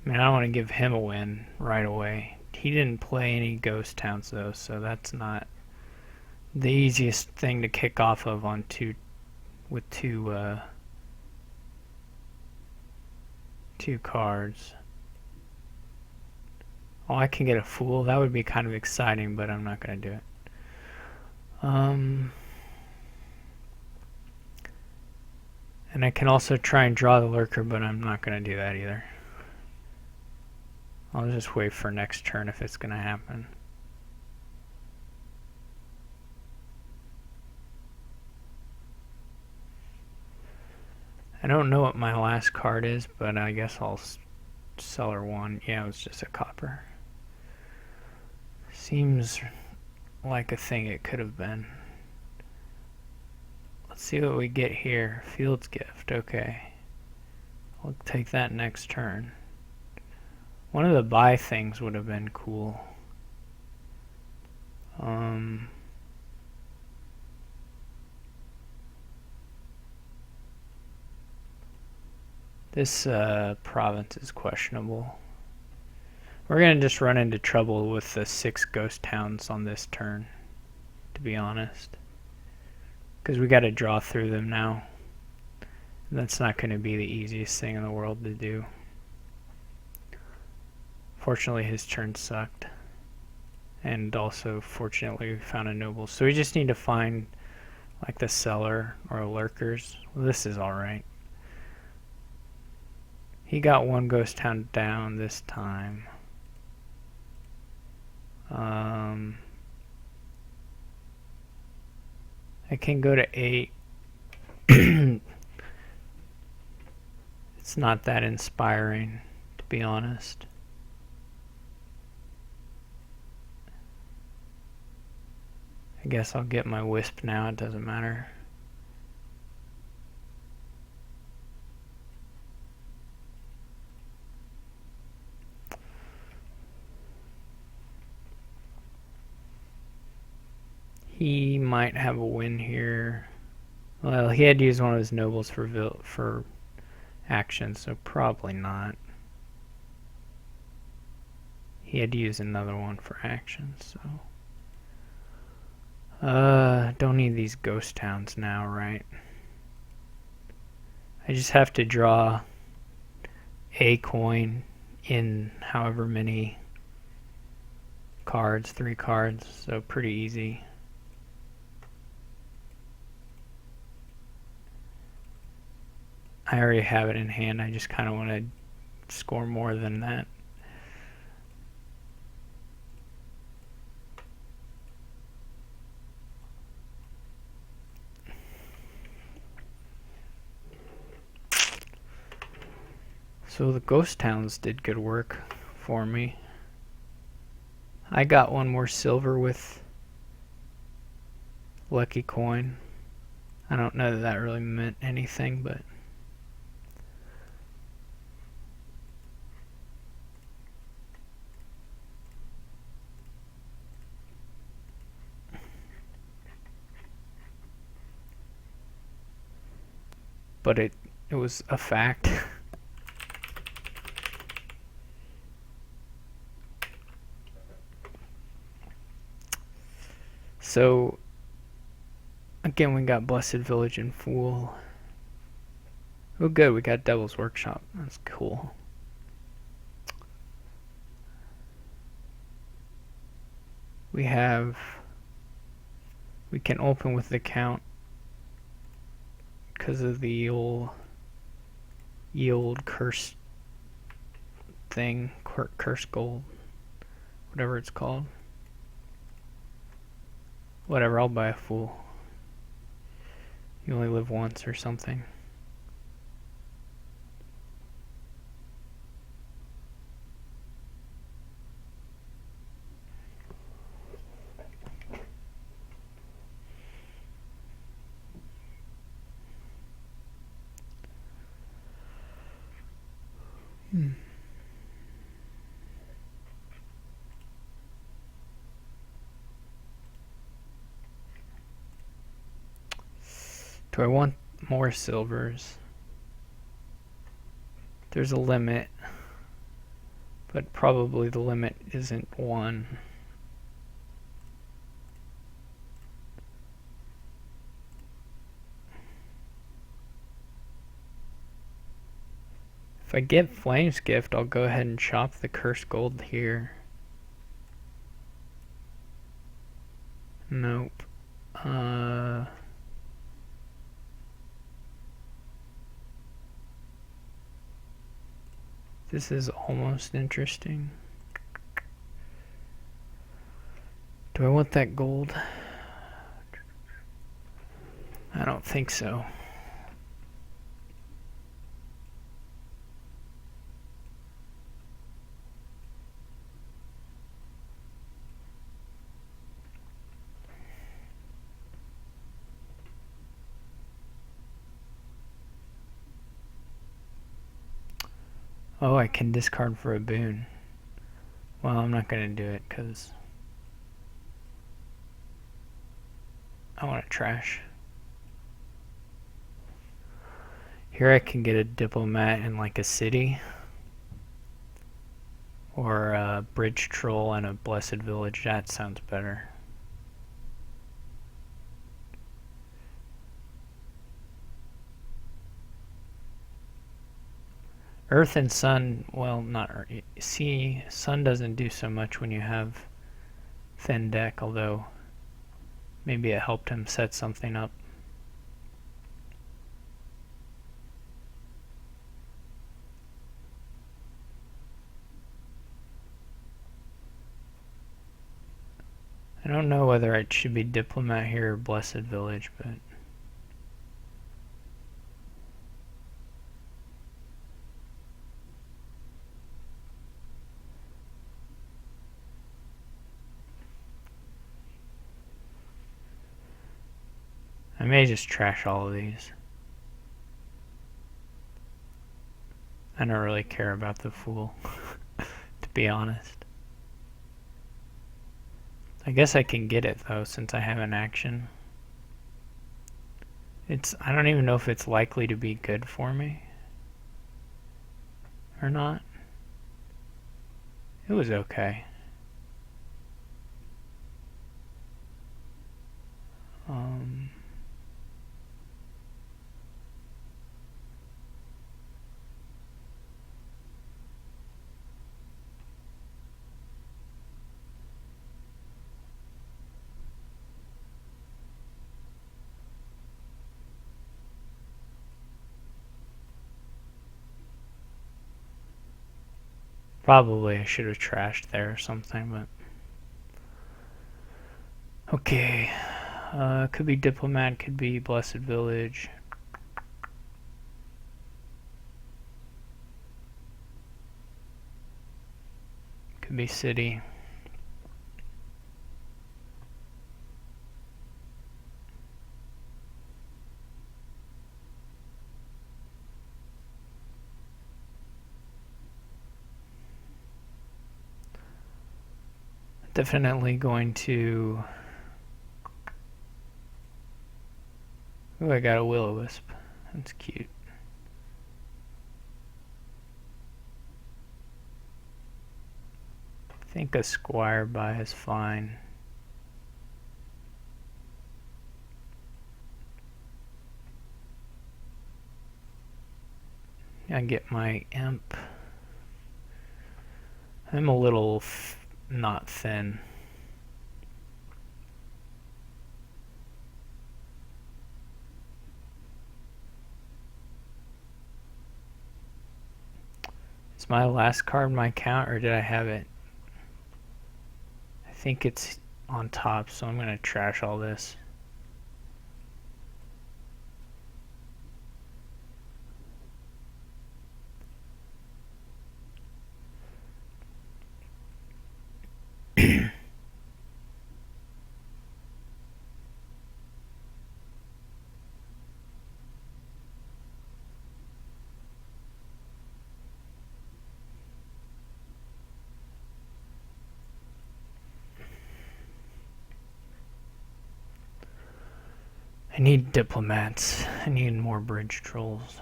I don't want to give him a win right away. He didn't play any ghost towns though, so that's not the easiest thing to kick off of on two cards. Oh, I can get a fool. That would be kind of exciting, but I'm not going to do it. And I can also try and draw the lurker, but I'm not going to do that either. I'll just wait for next turn if it's going to happen. I don't know what my last card is, but I guess I'll sell her one. Yeah, it was just a copper. Seems like a thing it could have been. Let's see what we get here. Field's Gift. Okay. I'll take that next turn. One of the buy things would have been cool. This province is questionable. We're going to just run into trouble with the 6 ghost towns on this turn, to be honest. Because we got to draw through them now. And that's not going to be the easiest thing in the world to do. Fortunately, his turn sucked. And also, fortunately, we found a noble. So we just need to find like the cellar or lurkers. Well, this is alright. He got 1 ghost town down this time. I can go to 8. It's not that inspiring, to be honest. I guess I'll get my wisp now, it doesn't matter. He might have a win here. Well, he had to use one of his nobles for action, so probably not. He had to use another one for action, so... don't need these ghost towns now, right? I just have to draw a coin in however many cards, 3 cards, so pretty easy. I already have it in hand, I just kind of want to score more than that. So the ghost towns did good work for me. I got one more silver with lucky coin. I don't know that that really meant anything, but it was a fact. So again, we got Blessed Village and Fool. Oh good, we got Devil's Workshop. That's cool. We can open with the count because of the old curse thing, curse gold, whatever it's called. Whatever, I'll buy a Fool. You only live once or something. Do I want more silvers? There's a limit, but probably the limit isn't 1. If I get Flame's Gift, I'll go ahead and chop the cursed gold here. Nope. This is almost interesting. Do I want that gold? I don't think so. Oh, I can discard for a boon. Well, I'm not going to do it because I want to trash. Here I can get a diplomat in like a city, or a bridge troll and a blessed village. That sounds better. Earth and Sun, well, not Earth. See, Sun doesn't do so much when you have thin deck, although maybe it helped him set something up. I don't know whether it should be Diplomat here or Blessed Village, but I may just trash all of these. I don't really care about the Fool, to be honest. I guess I can get it though, since I have an action. I don't even know if it's likely to be good for me. or not. It was okay. Probably I should have trashed there or something, but okay. Could be Diplomat, could be Blessed Village. Could be City. Definitely going to... Ooh, I got a will-o-wisp. That's cute. I think a squire buy is fine. I get my imp. I'm a little not thin. Is my last card my count, or did I have it? I think it's on top, so I'm going to trash all this. I need diplomats. I need more bridge trolls.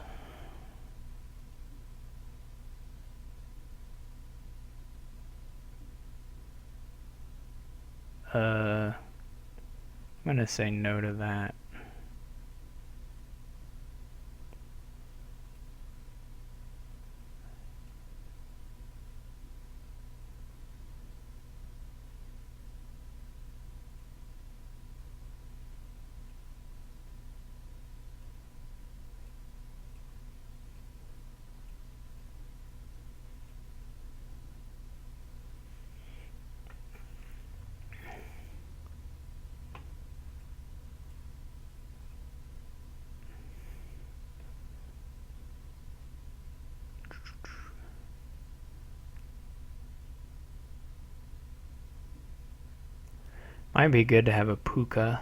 I'm gonna say no to that. Might be good to have a puka.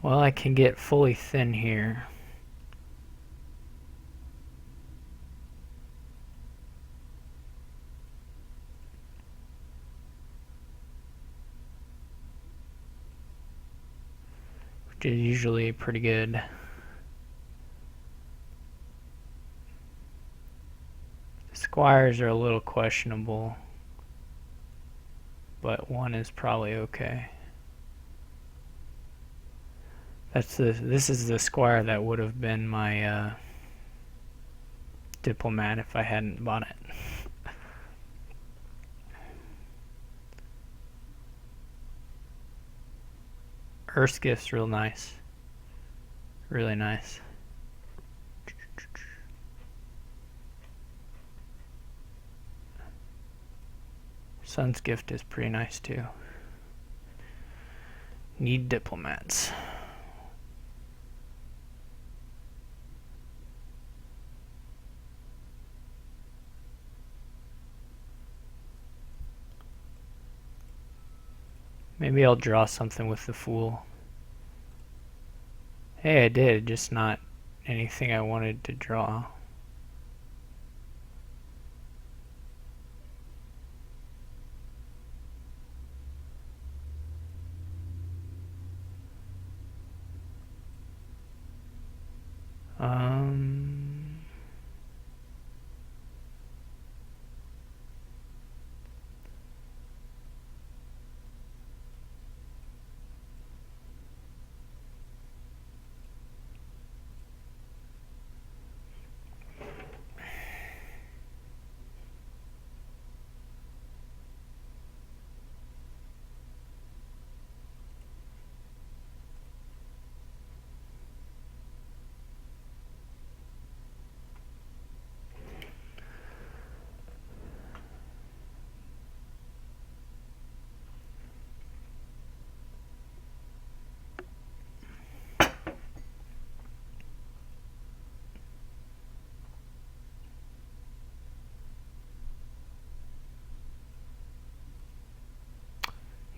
Well, I can get fully thin here. Which is usually pretty good. The squires are a little questionable, but one is probably okay. This is the squire that would have been my diplomat if I hadn't bought it. Earth's Gift's real nice. Really nice. Sun's Gift is pretty nice too. Need diplomats. Maybe I'll draw something with the Fool. Hey, I did, just not anything I wanted to draw.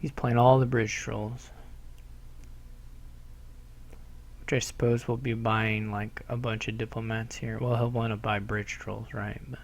He's playing all the bridge trolls. Which I suppose we'll be buying like a bunch of diplomats here. Well, he'll want to buy bridge trolls, right? But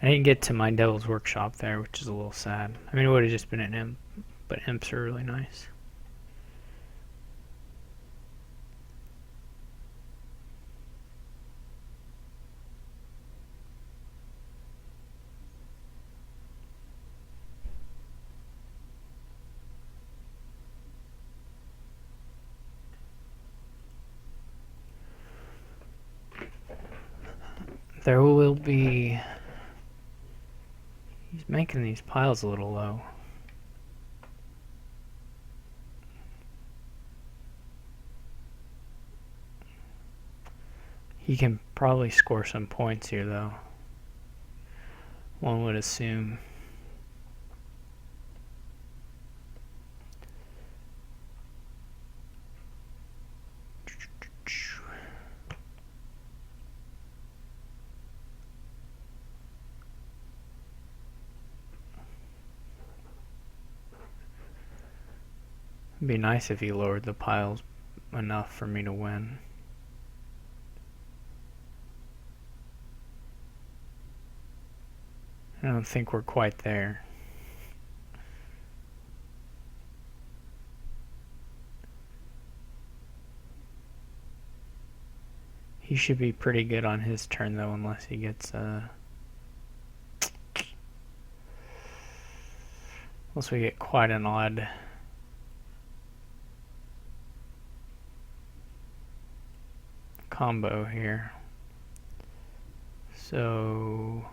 I didn't get to my Devil's Workshop there, which is a little sad. I mean, it would have just been an imp, but imps are really nice. There will be... He's making these piles a little low. He can probably score some points here, though. One would assume. It'd be nice if he lowered the piles enough for me to win. I don't think we're quite there. He should be pretty good on his turn, though, unless he gets unless we get quite an odd combo here. So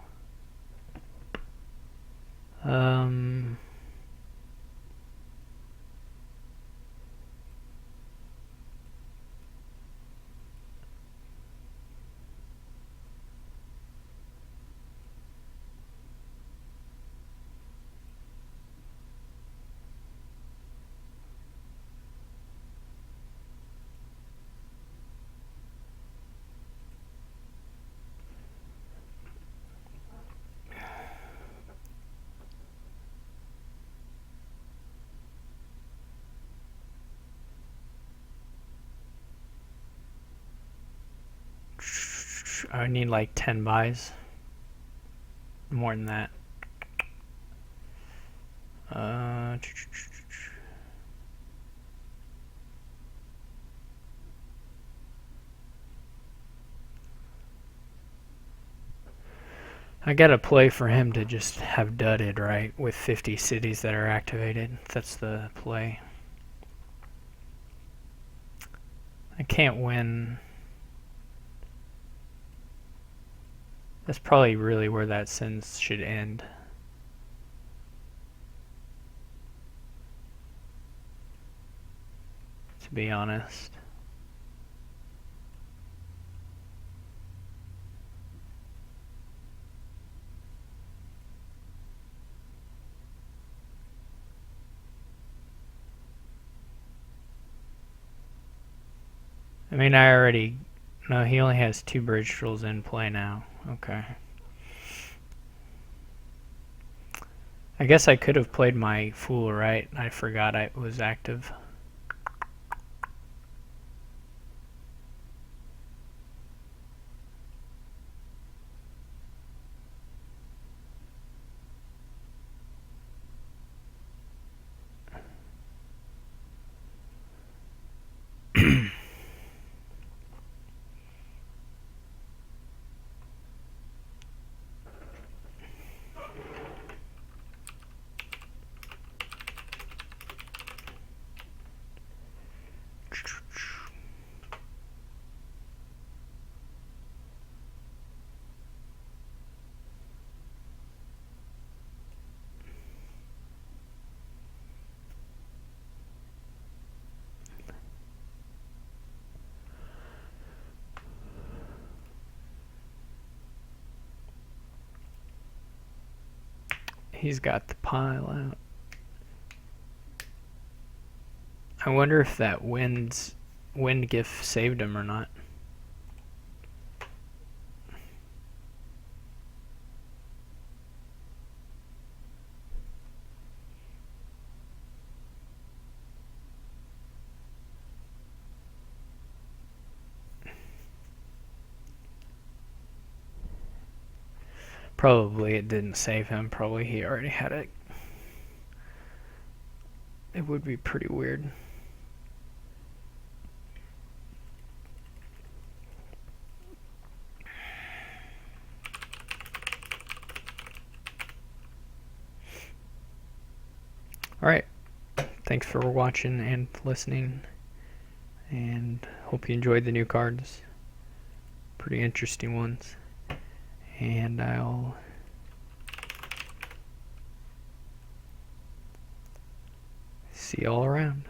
I would need like 10 buys. More than that. I gotta play for him to just have dudded, right? With 50 cities that are activated. That's the play. I can't win. That's probably really where that sentence should end. To be honest. I mean, I already... No, he only has 2 bridge tools in play now. Okay. I guess I could have played my fool, right? I forgot I was active. He's got the pile out. I wonder if that wind gift saved him or not. Probably it didn't save him. Probably he already had it. It would be pretty weird. Alright. Thanks for watching and listening. And hope you enjoyed the new cards. Pretty interesting ones. And I'll see you all around.